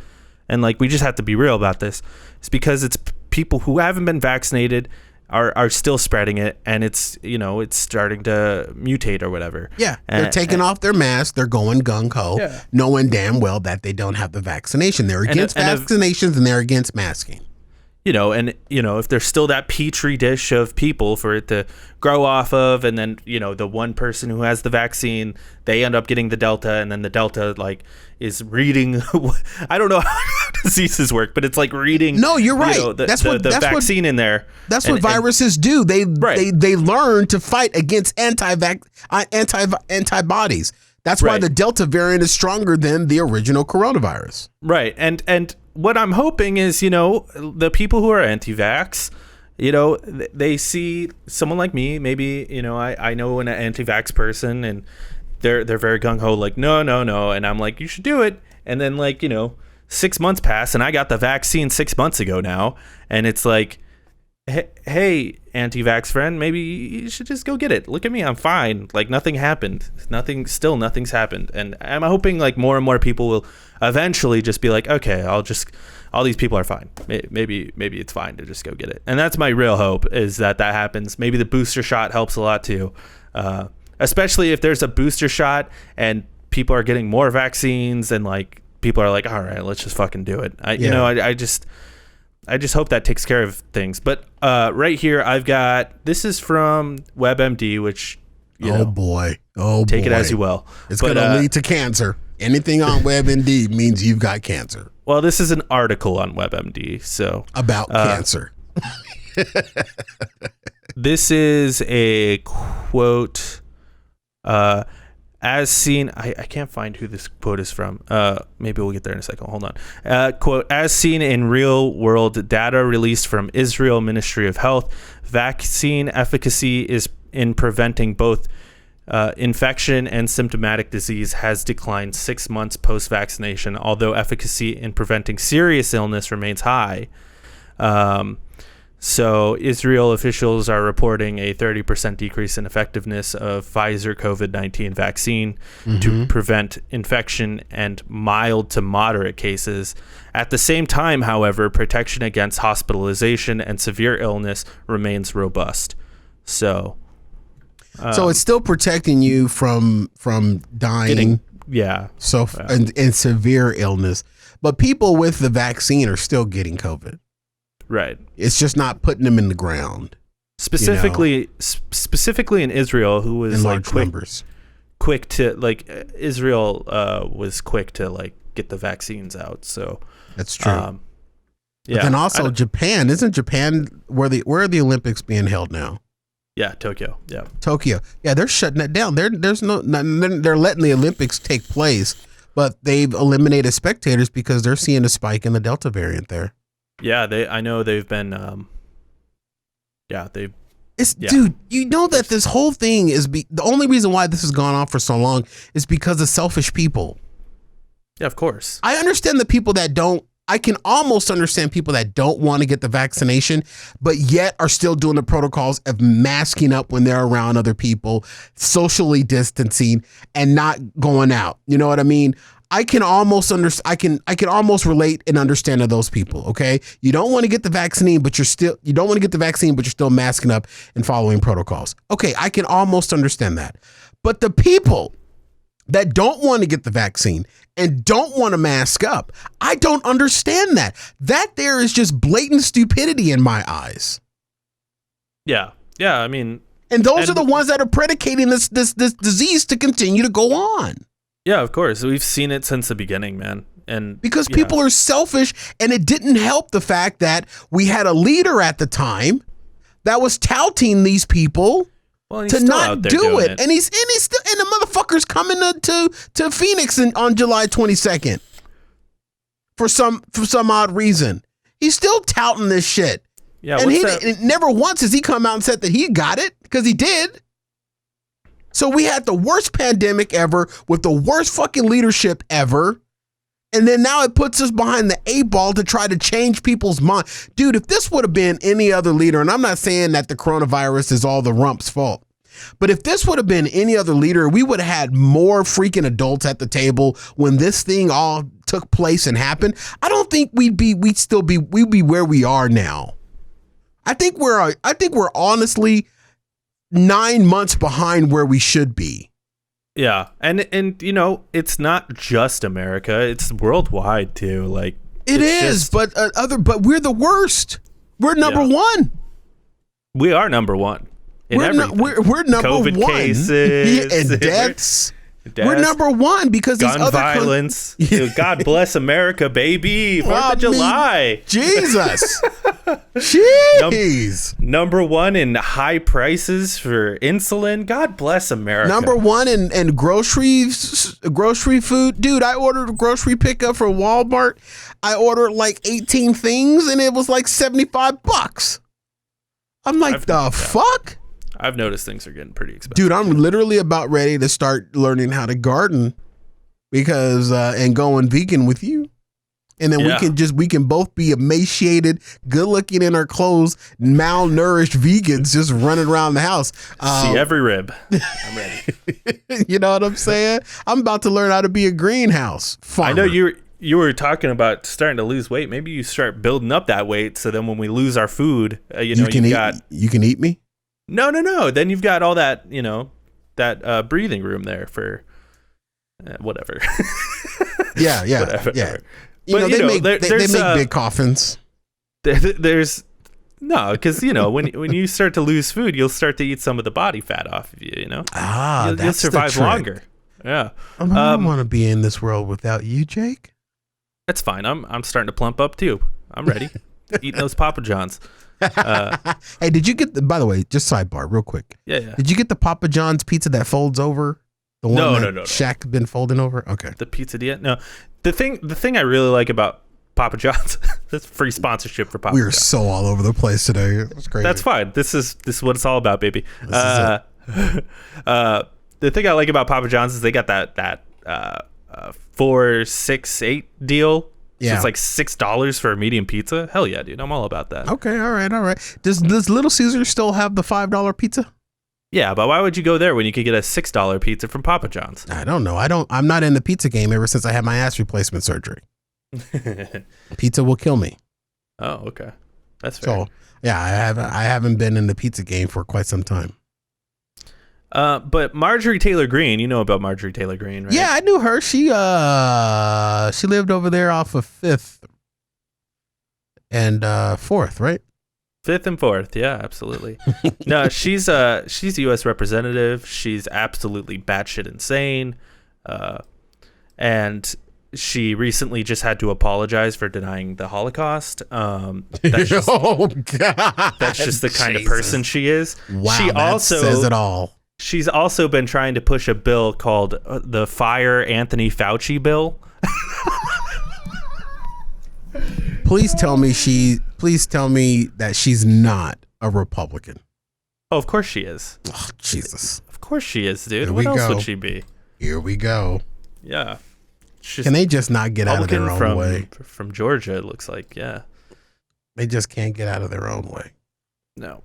and like, we just have to be real about this, is because it's people who haven't been vaccinated are still spreading it, and it's starting to mutate or whatever. Yeah, they're taking off their masks, they're going gung-ho, knowing damn well that they don't have the vaccination. They're against vaccinations and they're against masking. If there's still that petri dish of people for it to grow off of, and then, the one person who has the vaccine, they end up getting the Delta, and then the Delta, like, is reading, I don't know how diseases work, but it's like reading. No, you're right. That's the vaccine in there. That's what viruses do. They learn to fight against antibodies. That's why the Delta variant is stronger than the original coronavirus. Right. And what I'm hoping is, the people who are anti-vax, they see someone like me, maybe, I know an anti-vax person, and they're very gung-ho, like, no. And I'm like, you should do it. And then, like, 6 months pass, and I got the vaccine 6 months ago now. And it's like, hey, anti-vax friend, maybe you should just go get it. Look at me, I'm fine. Like, nothing happened. Nothing's happened. And I'm hoping, like, more and more people will eventually just be like, okay, all these people are fine. Maybe it's fine to just go get it. And that's my real hope, is that happens. Maybe the booster shot helps a lot too. Especially if there's a booster shot and people are getting more vaccines, and like, people are like, all right, let's just fucking do it. I just hope that takes care of things. But right here, this is from WebMD, which, oh boy, take it as you will. It's going to lead to cancer. Anything on WebMD means you've got cancer. Well, this is an article on WebMD, so about cancer. This is a quote. As seen, I can't find who this quote is from. Maybe we'll get there in a second. Hold on. Quote, as seen in real world data released from Israel Ministry of Health, vaccine efficacy is in preventing both infection and symptomatic disease has declined 6 months post-vaccination, although efficacy in preventing serious illness remains high. So Israel officials are reporting a 30% decrease in effectiveness of Pfizer COVID-19 vaccine to prevent infection and mild to moderate cases. At the same time, however, protection against hospitalization and severe illness remains robust. So it's still protecting you from dying. And severe illness. But people with the vaccine are still getting COVID. Right. It's just not putting them in the ground. Specifically in Israel, who was in like large numbers. Quick to like Israel was quick to like get the vaccines out. So that's true. But then also Japan, isn't Japan where are the Olympics being held now? Yeah, Tokyo. Yeah. Tokyo. Yeah, they're shutting it down. They're letting the Olympics take place, but they've eliminated spectators because they're seeing a spike in the Delta variant there. Yeah, I know they've been. Dude, you know that this whole thing is the only reason why this has gone on for so long is because of selfish people. Yeah, of course. I understand the people that don't. I can almost understand people that don't want to get the vaccination, but yet are still doing the protocols of masking up when they're around other people, socially distancing, and not going out. You know what I mean? I can almost I can almost relate and understand to those people. Okay, you don't want to get the vaccine, but you're still masking up and following protocols. Okay, I can almost understand that. But the people that don't want to get the vaccine and don't want to mask up, I don't understand that. That there is just blatant stupidity in my eyes. Yeah. Yeah. I mean, and those are the ones that are predicating this disease to continue to go on. Yeah, of course. We've seen it since the beginning, man. And because people are selfish, and it didn't help the fact that we had a leader at the time that was touting these people to not do it. And he's still, and the motherfucker's coming to Phoenix on July 22nd for some odd reason. He's still touting this shit. Yeah, and never once has he come out and said that he got it, because he did. So we had the worst pandemic ever with the worst fucking leadership ever, And then now it puts us behind the 8 ball to try to change people's mind. Dude, if this would have been any other leader, and I'm not saying that the coronavirus is all the rump's fault, but if this would have been any other leader, we would have had more freaking adults at the table when this thing all took place and happened. I don't think we'd be where we are now. I think we're honestly 9 months behind where we should be. Yeah, and you know, it's not just America; it's worldwide too. Like it is, but we're the worst. We're number one. We are number one. We're number COVID one. Cases and deaths. We're number one because gun these other violence. God bless America, baby. 4th of July. Jesus. Jeez. Number one in high prices for insulin. God bless America. Number one in grocery food. Dude, I ordered a grocery pickup from Walmart. I ordered like 18 things and it was like $75. I'm like, the fuck? I've noticed things are getting pretty expensive. Dude, I'm literally about ready to start learning how to garden because and going vegan with you. And then we can both be emaciated, good looking in our clothes, malnourished vegans just running around the house. See every rib. I'm ready. You know what I'm saying? I'm about to learn how to be a greenhouse farmer. I know you were talking about starting to lose weight. Maybe you start building up that weight so then when we lose our food, you can eat me? No. Then you've got all that, that breathing room there for whatever. Yeah. Whatever. Yeah. But they make big coffins. There's no, because when you start to lose food, you'll start to eat some of the body fat off of you. You'll survive longer. Yeah. I don't want to be in this world without you, Jake. That's fine. I'm starting to plump up too. I'm ready. Eating those Papa John's. Hey, did you get by the way, just sidebar real quick. Yeah. Did you get the Papa John's pizza that folds over? The one no. Shaq been folding over? Okay. The pizza. No. The thing I really like about Papa John's, that's free sponsorship for Papa John's. We're so all over the place today. It's crazy. That's fine. This is what it's all about, baby. The thing I like about Papa John's is they got that 4, 6, 8 deal. Yeah. So it's like $6 for a medium pizza. Hell yeah, dude. I'm all about that. Okay, all right. Does Little Caesar still have the $5 pizza? Yeah, but why would you go there when you could get a $6 pizza from Papa John's? I don't know. I'm not in the pizza game ever since I had my ass replacement surgery. Pizza will kill me. Oh, okay. That's fair. So, yeah, I haven't been in the pizza game for quite some time. But Marjorie Taylor Greene, you know about Marjorie Taylor Greene, right? Yeah, I knew her. She lived over there off of 5th and 4th, right? 5th and 4th, yeah, absolutely. No, she's a U.S. representative. She's absolutely batshit insane, and she recently just had to apologize for denying the Holocaust. That's just, God, that's just the kind of person she is. Wow, she that also says it all. She's also been trying to push a bill called the Fire Anthony Fauci bill. Please tell me that she's not a Republican. Oh, of course she is. Oh, Jesus. Of course she is, dude. Here what else would she be? Here we go. Yeah. Can they just not get out of their own way? From Georgia, it looks like, yeah. They just can't get out of their own way. No.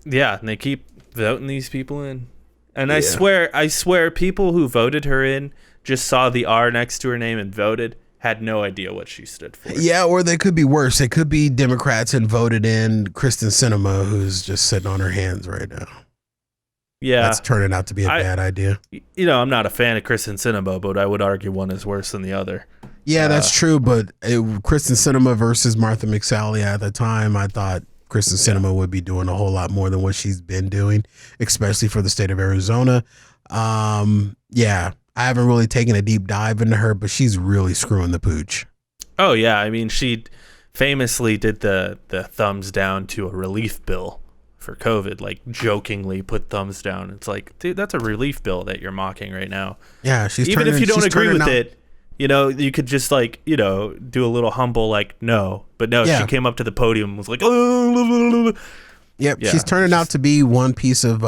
Yeah, and they keep voting these people in. And I swear people who voted her in just saw the R next to her name and voted, had no idea what she stood for. Yeah, or they could be worse. They could be Democrats and voted in Kristen Sinema, who's just sitting on her hands right now. Yeah. That's turning out to be a bad idea. I'm not a fan of Kristen Sinema, but I would argue one is worse than the other. Yeah, that's true. But Kristen Sinema versus Martha McSally at the time, I thought Kristen Sinema would be doing a whole lot more than what she's been doing, especially for the state of Arizona. Yeah, I haven't really taken a deep dive into her, but she's really screwing the pooch. Oh, yeah. I mean, she famously did the thumbs down to a relief bill for COVID, like jokingly put thumbs down. It's like, dude, that's a relief bill that you're mocking right now. Yeah, even if you don't agree with it, you could just do a little humble, like, no. But no, she came up to the podium and was like, Yep, she's turning out to be one piece of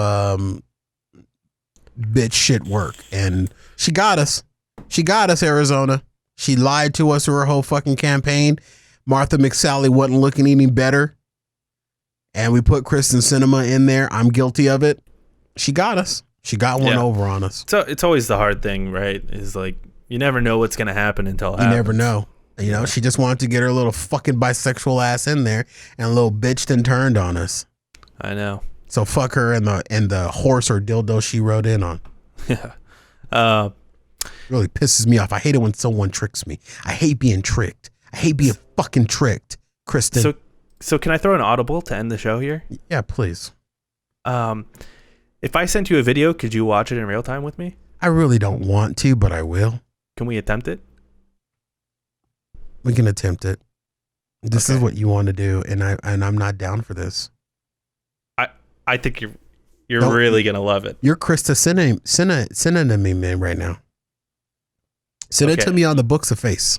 bitch shit work. And she got us. She got us, Arizona. She lied to us through her whole fucking campaign. Martha McSally wasn't looking any better. And we put Kristen Cinema in there. I'm guilty of it. She got us. She got one over on us. So it's always the hard thing, right? Is like, you never know what's going to happen until it happens. You never know. You know, she just wanted to get her little fucking bisexual ass in there, and a little bitched and turned on us. I know. So fuck her and the horse or dildo she rode in on. Yeah. Really pisses me off. I hate it when someone tricks me. I hate being tricked. I hate being fucking tricked, Kristen. So can I throw an audible to end the show here? Yeah, please. If I sent you a video, could you watch it in real time with me? I really don't want to, but I will. Can we attempt it? We can attempt it. This is what you want to do, and I'm not down for this. I think you're really gonna love it. You're Krista sending to me, man, right now. Send it to me on the Books of Face.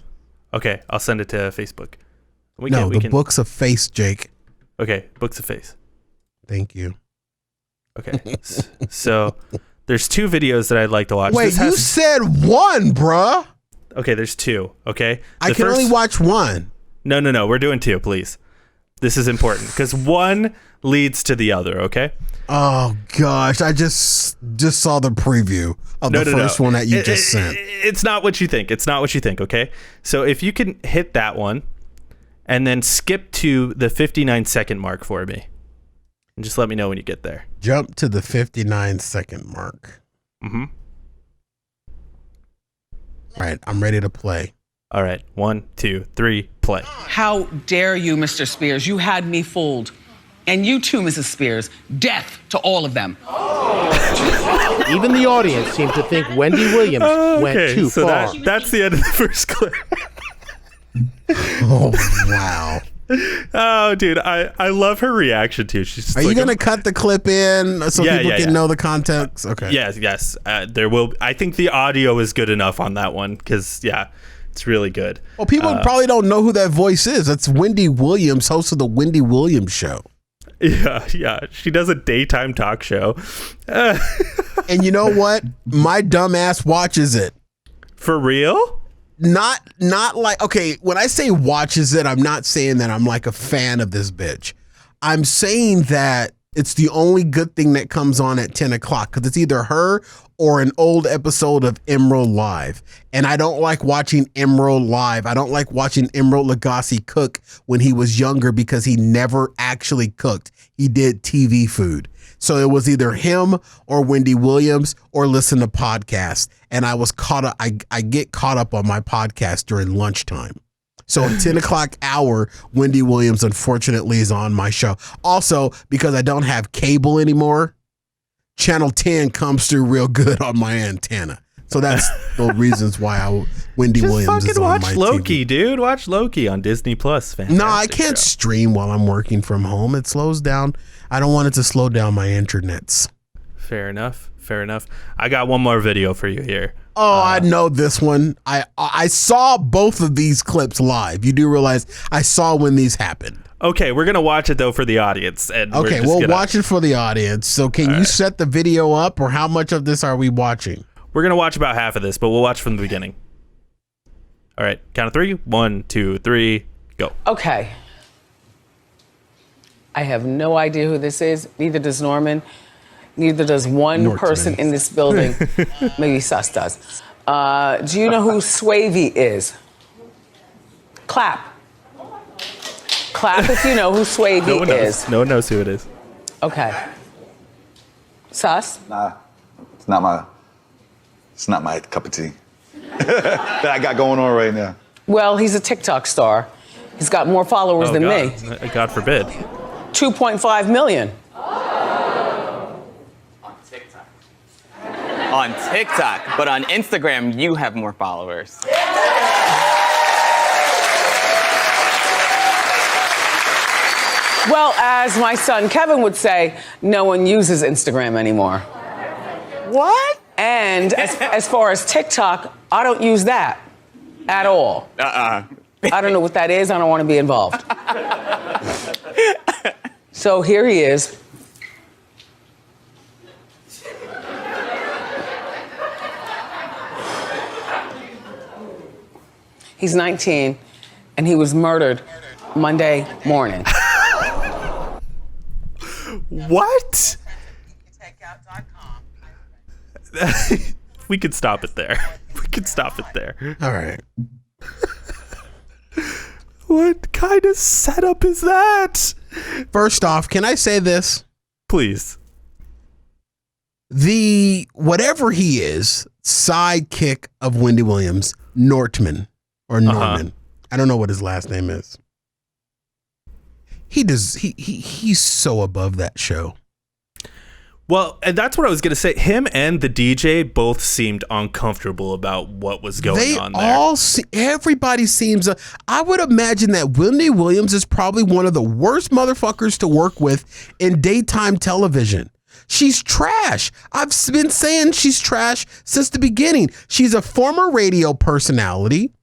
Okay, I'll send it to Facebook. The Books of Face, Jake. Okay, Books of Face. Thank you. Okay, so there's 2 videos that I'd like to watch. Wait, you said one, bruh. Okay, there's 2. Okay, I can only watch one. No, we're doing 2, please. This is important because one leads to the other. Okay. Oh gosh, I just saw the preview of the first one that you just sent. It's not what you think. It's not what you think. Okay, so if you can hit that one, and then skip to the 59-second mark for me, and just let me know when you get there. Jump to the 59-second mark. Mm-hmm. All right, I'm ready to play. All right, 1, 2, 3, play. How dare you, Mr. Spears? You had me fooled. And you too, Mrs. Spears. Death to all of them. Even the audience seemed to think Wendy Williams went too far. That's the end of the first clip. Oh, wow. Oh, dude, I love her reaction too. She's Are you going to cut the clip in so people can know the context? Okay. Yes. There will. I think the audio is good enough on that one because, it's really good. Well, people probably don't know who that voice is. That's Wendy Williams, host of the Wendy Williams Show. Yeah. She does a daytime talk show. And you know what? My dumb ass watches it. For real? Not like, okay, when I say watches it, I'm not saying that I'm like a fan of this bitch. I'm saying that it's the only good thing that comes on at 10 o'clock because it's either her or an old episode of Emerald Live. And I don't like watching Emerald Live. I don't like watching Emerald Lagasse cook when he was younger because he never actually cooked. He did TV food. So it was either him or Wendy Williams or listen to podcasts. And I was caught up. I get caught up on my podcast during lunchtime. So at 10 o'clock hour, Wendy Williams, unfortunately, is on my show. Also, because I don't have cable anymore, Channel 10 comes through real good on my antenna. So that's the reasons why Wendy Williams is on my TV. Just fucking watch Loki, dude. Watch Loki on Disney Plus. No, I can't stream while I'm working from home. It slows down. I don't want it to slow down my internets. Fair enough. I got one more video for you here. Oh, I know this one. I saw both of these clips live. You do realize I saw when these happened. Okay, we're going to watch it, though, for the audience. And okay, we'll watch it for the audience. So can you set the video up, or how much of this are we watching? We're going to watch about half of this, but we'll watch from the beginning. All right, count of 3. 1, 2, 3, go. Okay. I have no idea who this is. Neither does Norman. Neither does one person in this building. Maybe Sus does. Do you know who Swavey is? Clap. Clap if you know who Swavey is. No one knows who it is. Okay. Sus? Nah, it's not my cup of tea that I got going on right now. Well, he's a TikTok star. He's got more followers than me. God forbid. 2.5 million. On TikTok, but on Instagram, you have more followers. Well, as my son Kevin would say, no one uses Instagram anymore. What? And as far as TikTok, I don't use that at all. I don't know what that is. I don't want to be involved. So here he is. He's 19, and he was murdered Monday morning. What? We could stop it there. We could stop it there. All right. What kind of setup is that? First off, can I say this? Please. The whatever he is, sidekick of Wendy Williams, Norman. I don't know what his last name is. He's so above that show. Well, and that's what I was going to say. Him and the DJ both seemed uncomfortable about what was going on there. Everybody seems, I would imagine that Wendy Williams is probably one of the worst motherfuckers to work with in daytime television. She's trash. I've been saying she's trash since the beginning. She's a former radio personality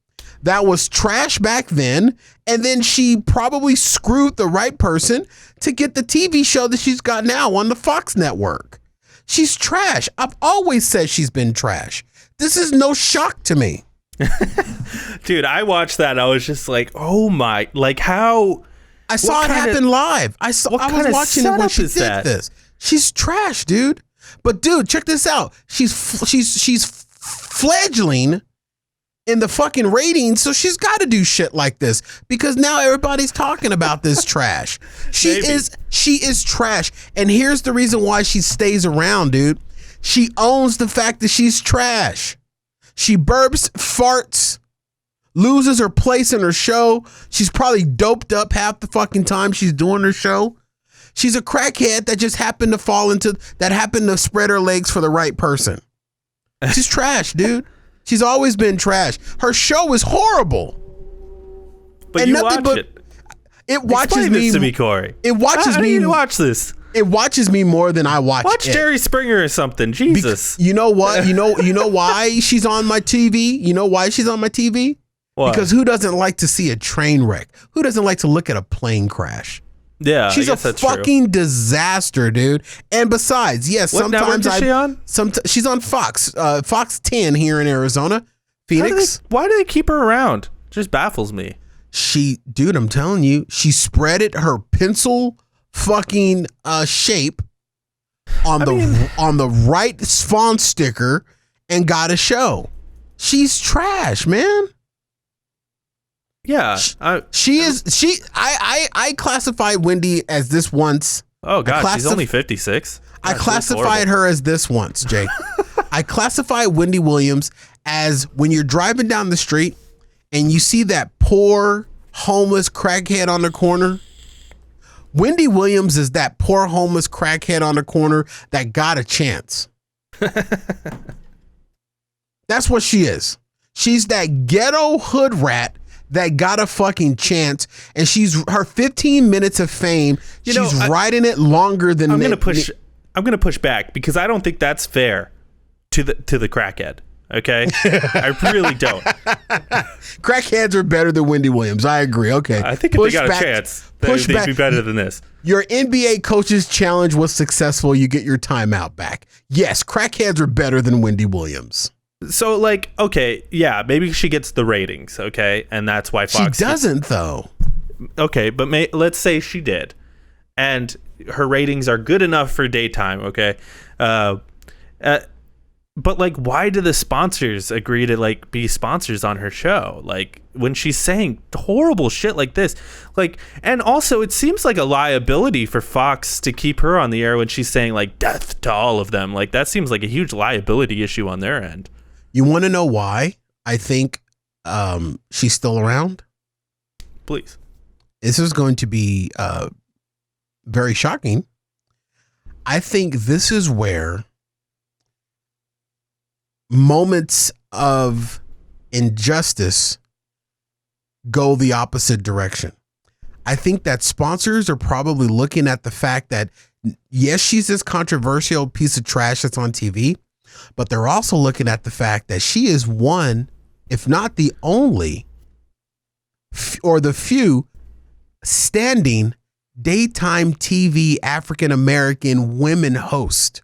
that was trash back then, and then she probably screwed the right person to get the TV show that she's got now on the Fox network. She's trash. I've always said she's been trash. This is no shock to me. Dude, I watched that. I was just like, oh my, like how... I saw it happen live. I was watching it when she did this. She's trash, dude. But dude, check this out. She's fledgling in the fucking ratings, so she's got to do shit like this because now everybody's talking about this trash. She is trash, and here's the reason why she stays around, dude. She owns the fact that she's trash. She burps, farts, loses her place in her show. She's probably doped up half the fucking time she's doing her show. She's a crackhead that just happened to spread her legs for the right person. She's trash, dude. She's always been trash. Her show is horrible. But and you watch it. It watches Explain me. This to me, Cory. It watches How me. do you watch this? It watches me more than I watch. Watch Jerry Springer or something. Jesus. You know what? You know why she's on my TV? You know why she's on my TV? What? Because who doesn't like to see a train wreck? Who doesn't like to look at a plane crash? Yeah, she's a fucking disaster, dude. And besides, yes, what sometimes is she on? She's on Fox, Fox 10 here in Arizona, Phoenix. Why do they keep her around? Just baffles me. Dude, I'm telling you, she spreaded her pencil fucking shape on the right Spawn sticker and got a show. She's trash, man. Yeah, I classified Wendy as this once. Oh God, she's only 56. I classified her as this once, Jake. I classified Wendy Williams as when you're driving down the street and you see that poor homeless crackhead on the corner. Wendy Williams is that poor homeless crackhead on the corner that got a chance. That's what she is. She's that ghetto hood rat that got a fucking chance, and her 15 minutes of fame. She's riding it longer than. I'm gonna push back because I don't think that's fair to the crackhead. Okay, I really don't. Crackheads are better than Wendy Williams. I agree. Okay, I think if they got a chance, they'd be better than this. Your NBA coaches challenge was successful. You get your timeout back. Yes, crackheads are better than Wendy Williams. So, like, okay, yeah, maybe she gets the ratings, okay, and that's why Fox... She doesn't, though. Okay, but let's say she did, and her ratings are good enough for daytime, okay? But, like, why do the sponsors agree to, like, be sponsors on her show? Like, when she's saying horrible shit like this. Like, and also, it seems like a liability for Fox to keep her on the air when she's saying, like, death to all of them. Like, that seems like a huge liability issue on their end. You want to know why I think she's still around? Please. This is going to be very shocking. I think this is where moments of injustice go the opposite direction. I think that sponsors are probably looking at the fact that, yes, she's this controversial piece of trash that's on TV, but they're also looking at the fact that she is one, if not the only, or the few standing daytime TV African-American women host.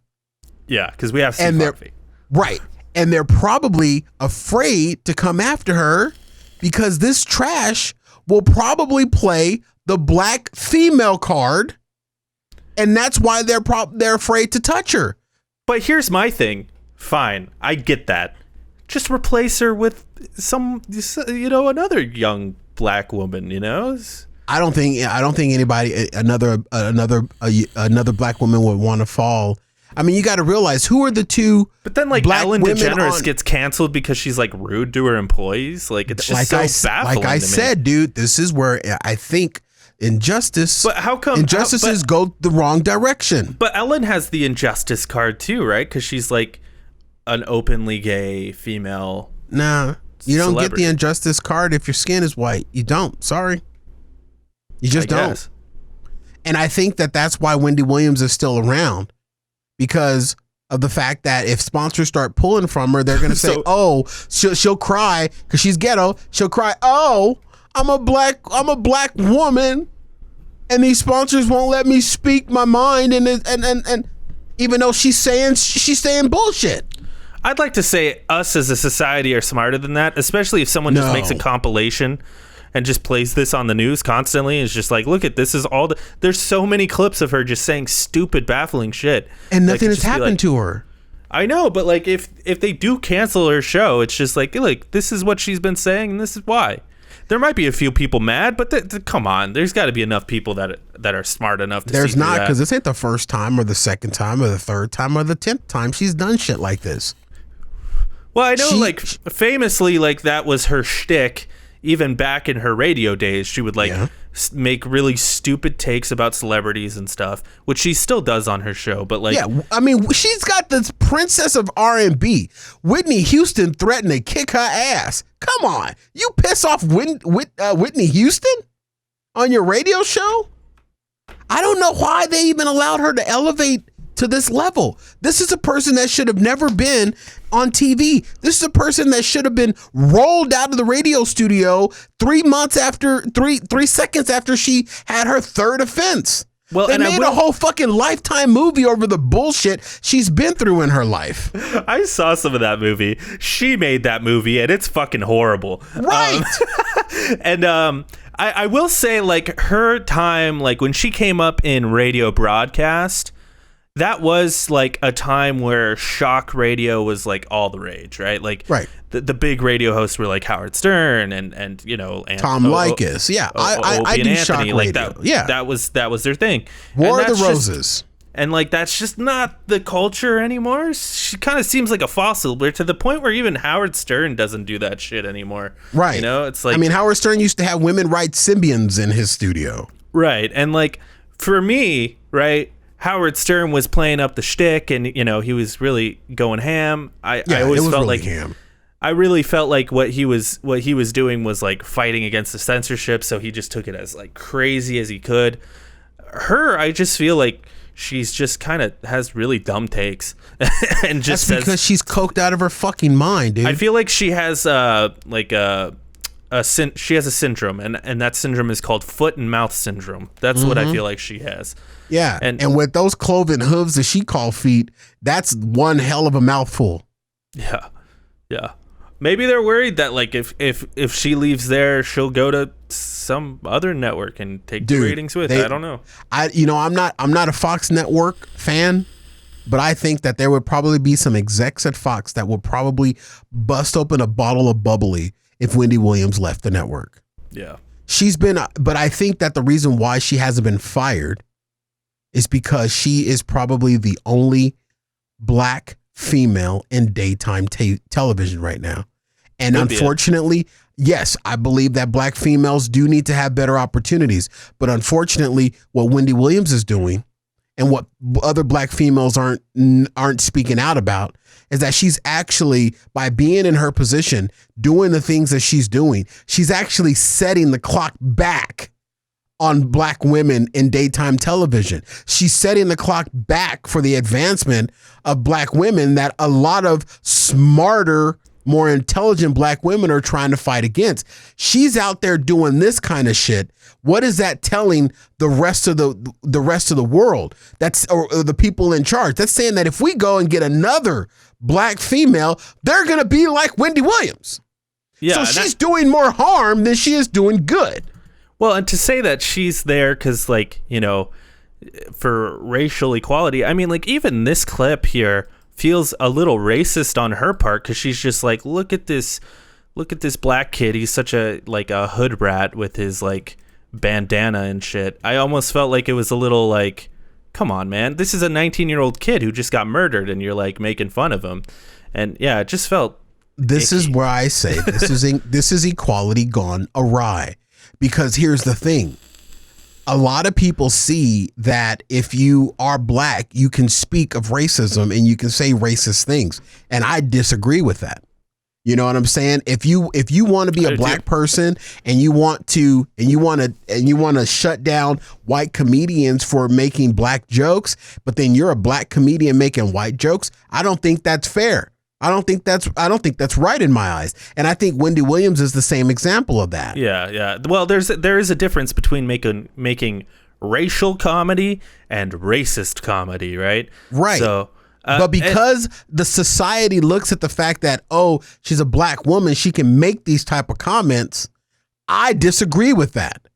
Yeah, because we have Steve Harvey. Right. And they're probably afraid to come after her because this trash will probably play the black female card, and that's why they're afraid to touch her. But here's my thing. Fine, I get that. Just replace her with another young black woman. I don't think anybody another black woman would want to fall. I mean, you got to realize who are the two. But then, like, black Ellen women DeGeneres gets canceled because she's like rude to her employees. Like, it's just baffling. Like I said, dude, this is where I think injustice. But how come injustices go the wrong direction? But Ellen has the injustice card too, right? Because she's like an openly gay female. Nah, you don't get the injustice card if your skin is white. You don't. Sorry, you just don't. And I think that's why Wendy Williams is still around. Because of the fact that if sponsors start pulling from her, they're going to say, she'll cry because she's ghetto. She'll cry, oh, I'm a black woman, and these sponsors won't let me speak my mind. And even though she's saying bullshit. I'd like to say us as a society are smarter than that, especially if someone just makes a compilation and just plays this on the news constantly. It's just like, look at this is all there's so many clips of her just saying stupid, baffling shit. And nothing has happened to her. I know, but like if they do cancel her show, it's just like this is what she's been saying and this is why. There might be a few people mad, but come on, there's got to be enough people that are smart enough to There's not, because this ain't the first time or the second time or the third time or the 10th time she's done shit like this. Well, I know, famously, that was her shtick. Even back in her radio days, she would make really stupid takes about celebrities and stuff, which she still does on her show. But I mean, she's got this princess of R&B, Whitney Houston, threatened to kick her ass. Come on, you piss off Whitney Houston on your radio show? I don't know why they even allowed her to elevate to this level. This is a person that should have never been on TV. This is a person that should have been rolled out of the radio studio 3 seconds after she had her third offense. Well, they made a whole fucking Lifetime movie over the bullshit she's been through in her life. I saw some of that movie. She made that movie, and it's fucking horrible. Right. I will say, her time, when she came up in radio broadcast, that was a time where shock radio was all the rage, right? Right. The big radio hosts were Howard Stern and Tom Likas. Yeah, I do shock radio. that was their thing. War of the Roses. And that's just not the culture anymore. She kind of seems like a fossil, but to the point where even Howard Stern doesn't do that shit anymore. Right. It's Howard Stern used to have women write Symbians in his studio. Right. And for me, right, Howard Stern was playing up the shtick, and he was really going ham. I always felt really ham. I really felt like what he was doing was fighting against the censorship, so he just took it as crazy as he could. Her, I just feel like she's just kind of has really dumb takes, and just that's because she's coked out of her fucking mind, dude. I feel like she has she has a syndrome, and that syndrome is called foot and mouth syndrome. That's what I feel like she has. Yeah, and with those cloven hooves that she call feet, that's one hell of a mouthful. Yeah. Maybe they're worried that if she leaves there, she'll go to some other network and take the ratings with. I don't know. I'm not a Fox Network fan, but I think that there would probably be some execs at Fox that would probably bust open a bottle of bubbly if Wendy Williams left the network. Yeah, but I think that the reason why she hasn't been fired is because she is probably the only black female in daytime television right now. And unfortunately, yes, I believe that black females do need to have better opportunities. But unfortunately, what Wendy Williams is doing and what other black females aren't speaking out about is that she's actually, by being in her position, doing the things that she's doing, she's actually setting the clock back on black women in daytime television. She's setting the clock back for the advancement of black women that a lot of smarter, more intelligent black women are trying to fight against. She's out there doing this kind of shit. What is that telling the rest of the world? Or the people in charge. That's saying that if we go and get another black female, they're going to be like Wendy Williams. Yeah, so she's doing more harm than she is doing good. Well, and to say that she's there because, like, you know, for racial equality, I mean, like, even this clip here feels a little racist on her part because she's just like, look at this black kid. He's such a hood rat with his like bandana and shit. I almost felt like it was a little like, come on, man, this is a 19-year-old kid who just got murdered and you're like making fun of him. And yeah, it just felt this icky. Is where I say this is equality gone awry, because here's the thing. A lot of people see that if you are black, you can speak of racism and you can say racist things. And I disagree with that. You know what I'm saying? If you want to be a black person and you want to shut down white comedians for making black jokes, but then you're a black comedian making white jokes, I don't think that's fair. I don't think that's right in my eyes. And I think Wendy Williams is the same example of that. Yeah. Well, there is a difference between making racial comedy and racist comedy, right? Right. So, but because the society looks at the fact that, oh, she's a black woman, she can make these type of comments, I disagree with that.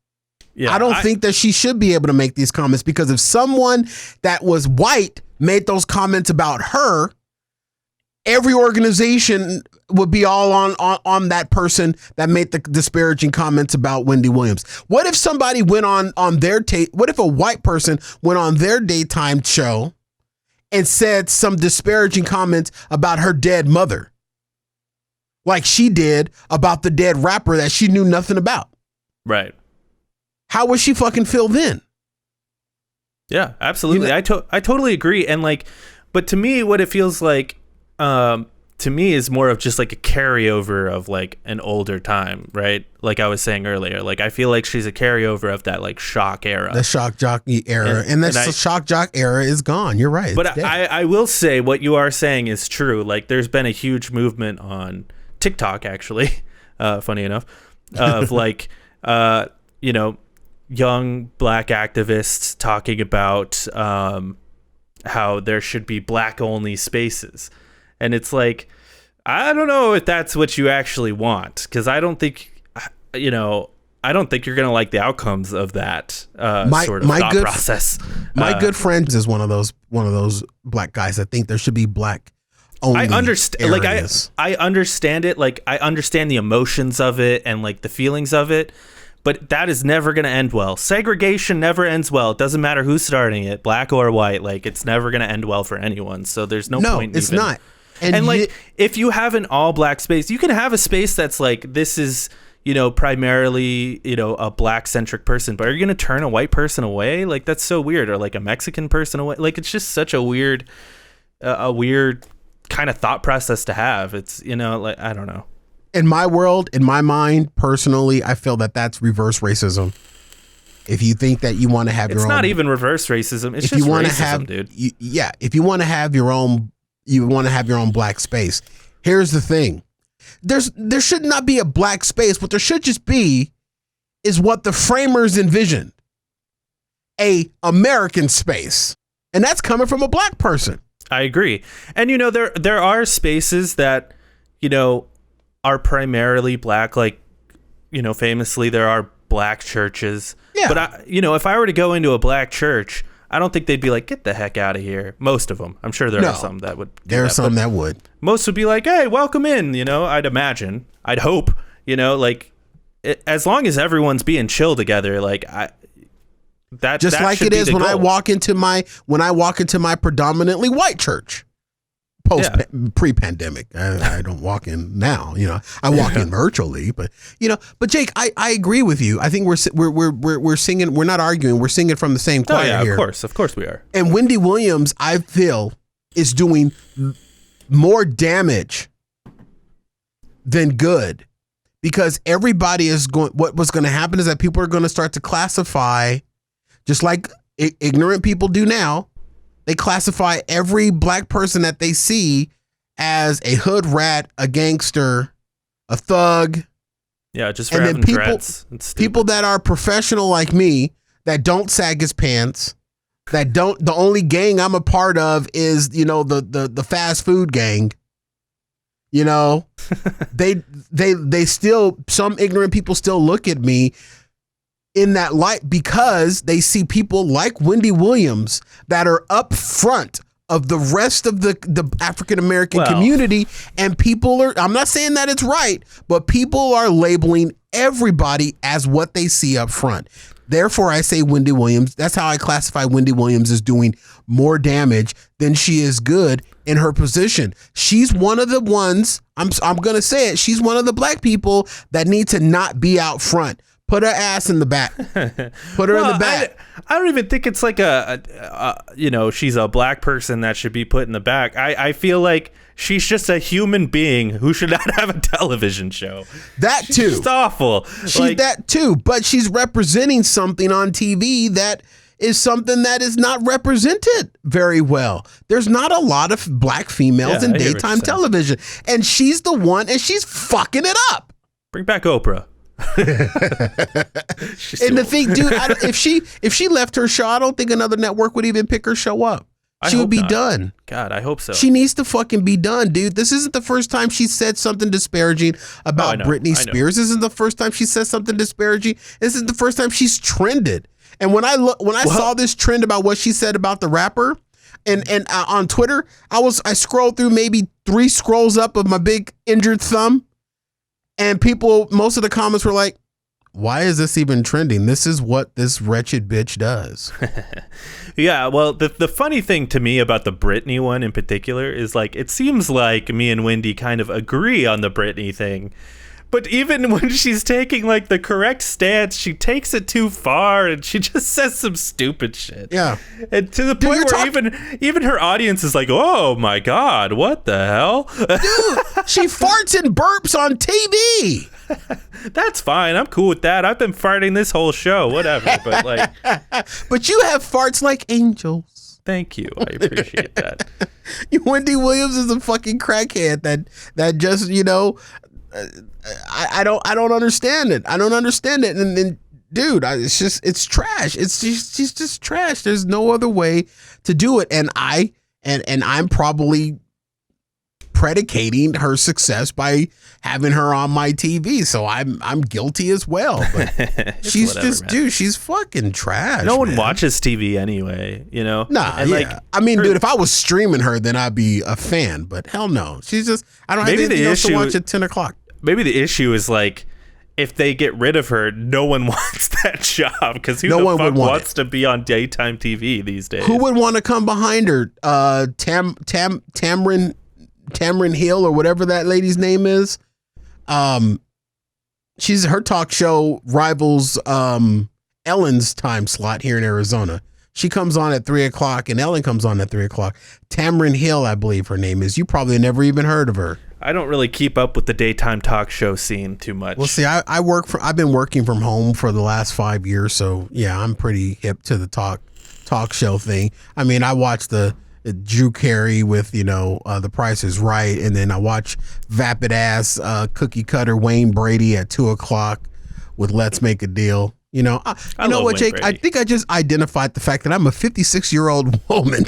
Yeah, I don't think that she should be able to make these comments, because if someone that was white made those comments about her, every organization would be all on that person that made the disparaging comments about Wendy Williams. What if somebody went on their what if a white person went on their daytime show and said some disparaging comments about her dead mother, like she did about the dead rapper that she knew nothing about? Right. How would she fucking feel then? Yeah, absolutely. You know? I totally agree. And like, but to me, what it feels like, to me, is more of just like a carryover of like an older time, right? Like I was saying earlier, like I feel like she's a carryover of that like shock era, the shock jockey era, and the shock jock era is gone. You're right. But I will say what you are saying is true. Like there's been a huge movement on TikTok, actually, funny enough, of like, you know, young black activists talking about how there should be black only spaces. And it's like, I don't know if that's what you actually want, because I don't think you're going to like the outcomes of that sort of thought process. My good friend is one of those black guys that think there should be black only. I understand. Like I understand it. Like I understand the emotions of it and like the feelings of it. But that is never going to end well. Segregation never ends well. It doesn't matter who's starting it, black or white. Like it's never going to end well for anyone. So there's no point. No, it's not. And like, if you have an all black space, you can have a space that's like, this is, you know, primarily, you know, a black centric person, but are you going to turn a white person away? Like, that's so weird. Or like a Mexican person away. Like, it's just such a weird kind of thought process to have. It's, you know, like, I don't know. In my world, in my mind, personally, I feel that that's reverse racism. If you think that you want to have your own, it's not even reverse racism. It's just racism, dude. If you want to have your own, you want to have your own black space. Here's the thing. There should not be a black space. What there should just be is what the framers envisioned. A American space. And that's coming from a black person. I agree. And, you know, there are spaces that, you know, are primarily black. Like, you know, famously, there are black churches. Yeah. But, you know, if I were to go into a black church, I don't think they'd be like, get the heck out of here. Most of them. I'm sure there are some that would. There are some that would. Most would be like, hey, welcome in. You know, I'd imagine. I'd hope. You know, like, as long as everyone's being chill together, like, that like it is when I walk into my predominantly white church. Pre-pandemic. I don't walk in now, you know. I walk in virtually, but you know. But Jake, I agree with you. I think we're singing. We're not arguing. We're singing from the same choir here. Of course we are. And Wendy Williams, I feel, is doing more damage than good, because everybody is going. What's going to happen is that people are going to start to classify, just like ignorant people do now. They classify every black person that they see as a hood rat, a gangster, a thug. Yeah, just for having dreads. People that are professional like me, that don't sag his pants, that don't. The only gang I'm a part of is, you know, the fast food gang. You know, they still, some ignorant people still look at me in that light because they see people like Wendy Williams that are up front of the rest of the African-American community. And people are, I'm not saying that it's right, but people are labeling everybody as what they see up front. Therefore, I say Wendy Williams. That's how I classify Wendy Williams as doing more damage than she is good in her position. She's one of the ones, I'm going to say it, she's one of the black people that need to not be out front. Put her ass in the back. Put her in the back. I don't even think it's like she's a black person that should be put in the back. I feel like she's just a human being who should not have a television show. That too. She's awful. She's that too, but she's representing something on TV that is something that is not represented very well. There's not a lot of black females in daytime television, and she's the one, and she's fucking it up. Bring back Oprah. And the thing, dude, if she left her show, I don't think another network would even pick her show up. She would be done. God, I hope so. She needs to fucking be done, dude. This isn't the first time she said something disparaging about Britney Spears. This isn't the first time she said something disparaging. This is the first time she's trended. And when I saw this trend about what she said about the rapper, and on Twitter, I scrolled through maybe 3 scrolls up of my big injured thumb. And most of the comments were like, why is this even trending? This is what this wretched bitch does. Yeah, well, the funny thing to me about the Britney one in particular is like, it seems like me and Wendy kind of agree on the Britney thing. But even when she's taking like the correct stance, she takes it too far and she just says some stupid shit. Yeah. And to the point where even her audience is like, oh my God, what the hell? Dude, she farts and burps on TV. That's fine. I'm cool with that. I've been farting this whole show, whatever. But like, but you have farts like angels. Thank you. I appreciate that. Wendy Williams is a fucking crackhead that just, I don't understand it. I don't understand it. And then, dude, it's trash. She's just trash. There's no other way to do it. And I'm probably predicating her success by having her on my TV. So I'm guilty as well. But she's just, man. Dude, she's fucking trash. No one watches TV anyway, Nah, and I mean, dude, if I was streaming her, then I'd be a fan. But hell no. She's just, I don't have anything else to watch at 10 o'clock. Maybe the issue is like, if they get rid of her, no one wants that job because who the fuck wants to be on daytime TV these days? Who would want to come behind her? Tamron Hill or whatever that lady's name is. Her talk show rivals Ellen's time slot here in Arizona. She comes on at 3 o'clock and Ellen comes on at 3 o'clock. Tamron Hill, I believe her name is. You probably never even heard of her. I don't really keep up with the daytime talk show scene too much. Well, see, I've been working from home for the last 5 years, so yeah, I'm pretty hip to the talk show thing. I mean, I watch the Drew Carey with The Price is Right, and then I watch vapid ass cookie cutter Wayne Brady at 2 o'clock with Let's Make a Deal. You know what, Jake? Brady. I think I just identified the fact that I'm a 56-year-old woman.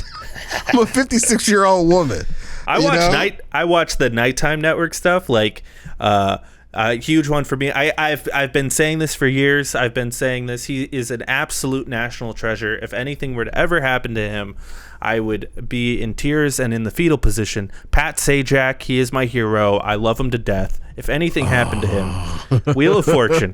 I'm a 56-year-old woman. I watch the nighttime network stuff, like a huge one for me. I've been saying this for years. I've been saying this. He is an absolute national treasure. If anything were to ever happen to him, I would be in tears and in the fetal position. Pat Sajak, he is my hero. I love him to death. If anything happened to him, Wheel of Fortune.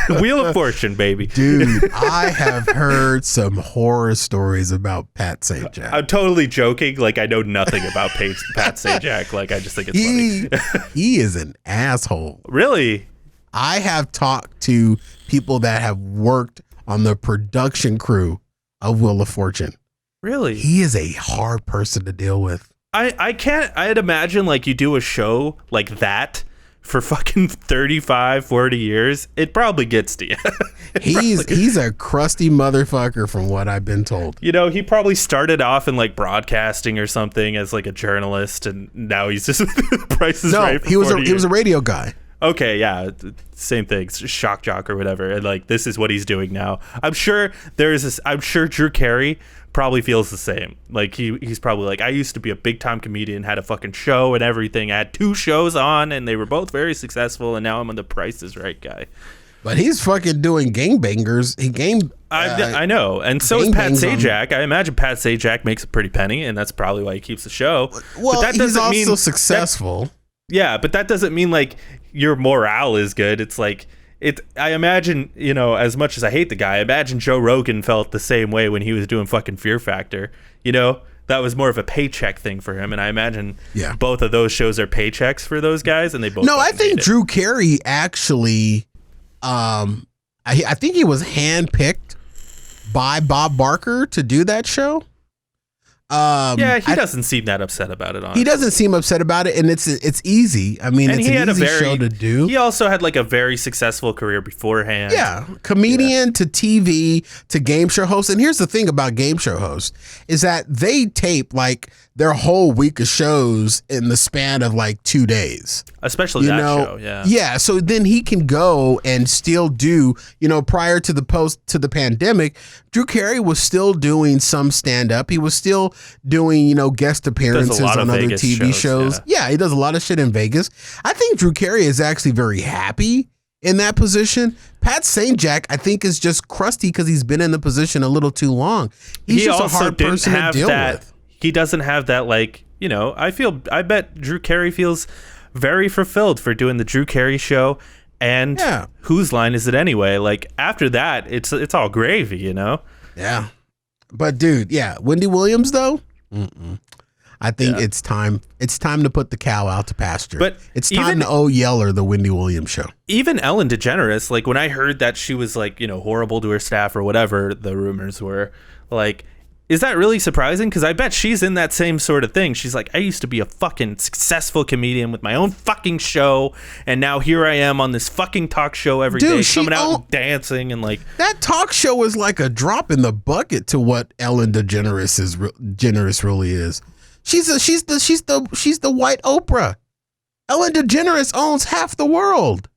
Wheel of Fortune, baby. Dude, I have heard some horror stories about Pat Sajak. I'm totally joking. Like, I know nothing about Pat Sajak. Like, I just think it's funny. He is an asshole. Really? I have talked to people that have worked on the production crew of Wheel of Fortune. Really? He is a hard person to deal with. I'd imagine like you do a show like that for fucking 35, 40 years, it probably gets to you. He's a crusty motherfucker from what I've been told. He probably started off in like broadcasting or something as like a journalist, and now he's just Price is Right. No, he was a radio guy. okay, yeah, same thing, shock jock or whatever, and like this is what he's doing now. I'm sure Drew Carey probably feels the same. Like he's probably like, I used to be a big time comedian, had a fucking show and everything. I had 2 shows on, and they were both very successful, and now I'm on the Price is Right guy. But he's fucking doing gangbangers. I know, and so is Pat Sajak. I imagine Pat Sajak makes a pretty penny, and that's probably why he keeps the show. Well, but that he's doesn't also mean successful. Yeah, but that doesn't mean like your morale is good. It's like I imagine, as much as I hate the guy, I imagine Joe Rogan felt the same way when he was doing fucking Fear Factor. That was more of a paycheck thing for him, and I imagine both of those shows are paychecks for those guys, and they both. No, I think Drew Carey actually, I think he was handpicked by Bob Barker to do that show. He doesn't seem that upset about it. Honestly. He doesn't seem upset about it, and it's easy. I mean, it's an easy show to do. He also had like a very successful career beforehand. Yeah, comedian to TV to game show host. And here's the thing about game show hosts is that they tape like their whole week of shows in the span of like 2 days. Especially show, yeah. Yeah, so then he can go and still do, prior to the pandemic, Drew Carey was still doing some stand-up. He was still doing, guest appearances on other Vegas TV shows. Yeah, he does a lot of shit in Vegas. I think Drew Carey is actually very happy in that position. Pat Sajak, I think, is just crusty because he's been in the position a little too long. He's just a hard person to deal with. He doesn't have that, like, I bet Drew Carey feels very fulfilled for doing the Drew Carey show. And whose line is it anyway? Like, after that, it's all gravy, Yeah. But, dude, Wendy Williams, though, I think it's time. It's time to put the cow out to pasture. But it's time to owe Yeller the Wendy Williams show. Even Ellen DeGeneres, like, when I heard that she was, like, horrible to her staff or whatever the rumors were, like, is that really surprising? Because I bet she's in that same sort of thing. She's like, I used to be a fucking successful comedian with my own fucking show, and now here I am on this fucking talk show every day, coming out and dancing and like. That talk show is like a drop in the bucket to what Ellen DeGeneres really is. She's the white Oprah. Ellen DeGeneres owns half the world.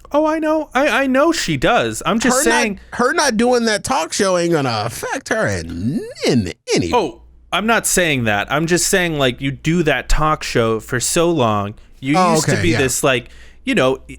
Oh, I know. I know she does. I'm just saying. Her not doing that talk show ain't going to affect her in any. Oh, I'm not saying that. I'm just saying, like, you do that talk show for so long. You used to be this, like,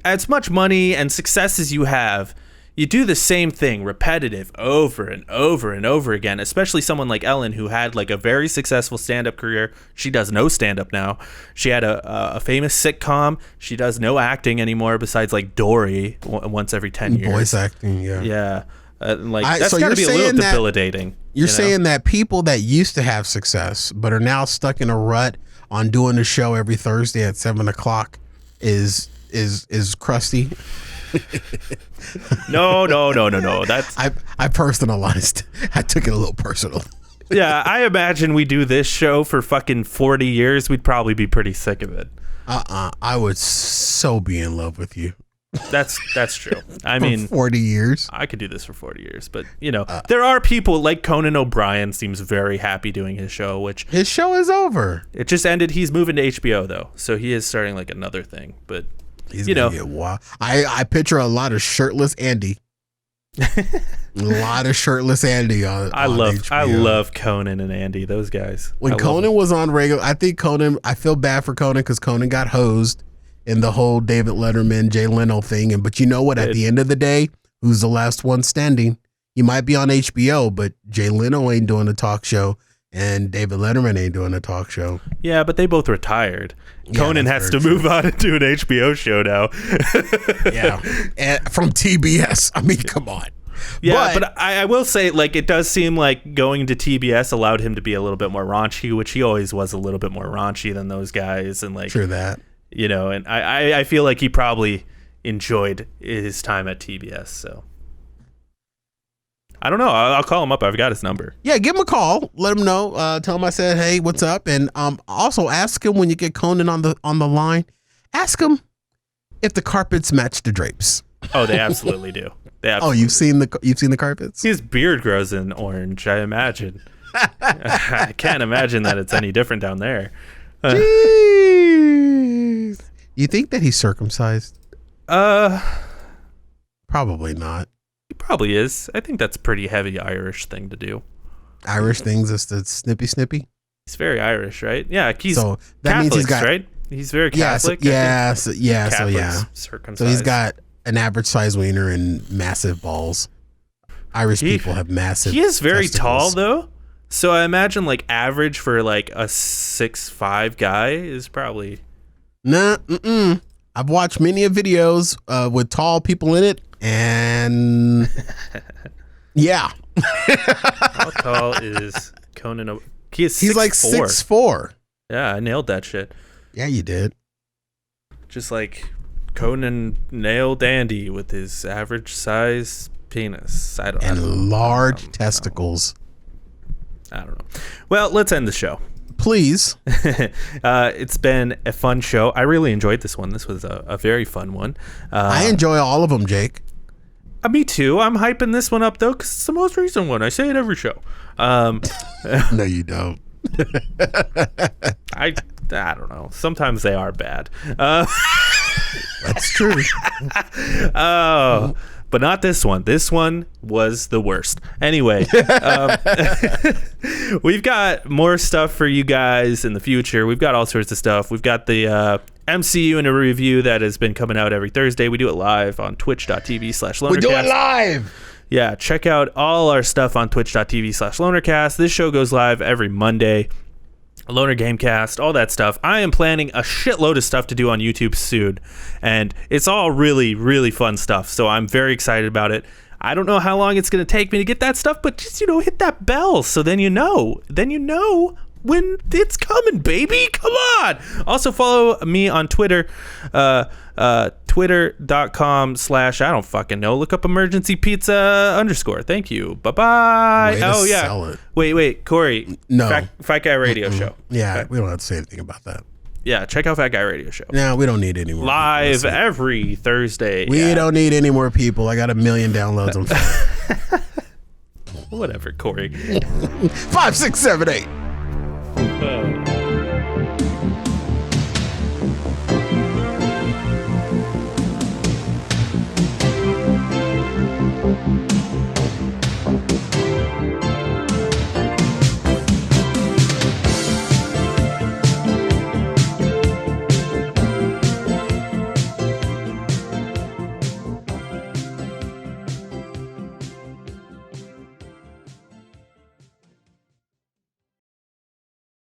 as much money and success as you have, you do the same thing repetitive over and over and over again, especially someone like Ellen, who had like a very successful stand-up career. She does no stand-up now. She had a famous sitcom. She does no acting anymore besides like Dory once every 10 years. Voice acting, yeah. Yeah. That's got to be a little debilitating. You're saying that people that used to have success but are now stuck in a rut on doing a show every Thursday at 7:00 is crusty? No. That's I personalized. I took it a little personal. Yeah, I imagine we do this show for fucking 40 years. We'd probably be pretty sick of it. I would so be in love with you. That's true. I mean, 40 years. I could do this for 40 years, but there are people like Conan O'Brien seems very happy doing his show, which his show is over. It just ended. He's moving to HBO though, so he is starting like another thing, but. He's gonna get wild. I picture a lot of shirtless Andy. A lot of shirtless Andy on HBO. I love Conan and Andy, those guys. When Conan was on regular, I feel bad for Conan because Conan got hosed in the whole David Letterman, Jay Leno thing. But you know what? At the end of the day, who's the last one standing? He might be on HBO, but Jay Leno ain't doing a talk show. And David Letterman ain't doing a talk show. Yeah, but they both retired. Conan has to move on and do an HBO show now. Yeah, and from TBS. I mean, come on. Yeah, but I will say, like, it does seem like going to TBS allowed him to be a little bit more raunchy, which he always was a little bit more raunchy than those guys. And like, true that. And I feel like he probably enjoyed his time at TBS. So. I don't know. I'll call him up. I've got his number. Yeah, give him a call. Let him know. Tell him I said, hey, what's up? And also ask him when you get Conan on the line. Ask him if the carpets match the drapes. Oh, they absolutely do. You've seen the carpets? His beard grows in orange, I imagine. I can't imagine that it's any different down there. Jeez. You think that he's circumcised? Probably not. He probably is. I think that's a pretty heavy Irish thing to do. Irish things is the snippy. He's very Irish, right? Yeah, he's So that Catholics, means he's got right? He's very yeah, Catholic. so Circumcised. So he's got an average size wiener and massive balls. Irish people have massive. He is very testicles. tall though, so I imagine like average for like a 6'5" guy is probably. Nah, I've watched many of videos with tall people in it, and yeah. How tall is Conan? He's like 6'4". 6'4". Yeah, I nailed that shit. Yeah, you did. Just like Conan nailed Andy with his average size penis. I don't know. Large testicles. I don't know. Well, let's end the show. Please. It's been a fun show. I really enjoyed this one. This was a very fun one. I enjoy all of them, Jake. Me too. I'm hyping this one up though because it's the most recent one. I say it every show. No, you don't. I don't know. Sometimes they are bad. That's true. Oh, but not this one. This one was the worst. Anyway, we've got more stuff for you guys in the future. We've got all sorts of stuff. We've got the MCU in a review that has been coming out every Thursday. We do it live on twitch.tv/lonercast. We do it live. Yeah, check out all our stuff on twitch.tv/lonercast. This show goes live every Monday. Loner Gamecast, all that stuff. I am planning a shitload of stuff to do on YouTube soon, and it's all really, really fun stuff, so I'm very excited about it. I don't know how long it's going to take me to get that stuff, but just, hit that bell so then you know. Then you know when it's coming, baby. Come on. Also follow me on Twitter, twitter.com/ I don't fucking know. Look up emergency pizza _ Thank you. Bye-bye. Oh, yeah. Sell it. Wait, Cory. No. Fat Guy Radio Show. Yeah, Okay. we don't have to say anything about that. Yeah, check out Fat Guy Radio Show. No, we don't need any more. Live every Thursday. We don't need any more people. I got 1 million downloads on phone. Whatever, Cory. 5, 6, 7, 8.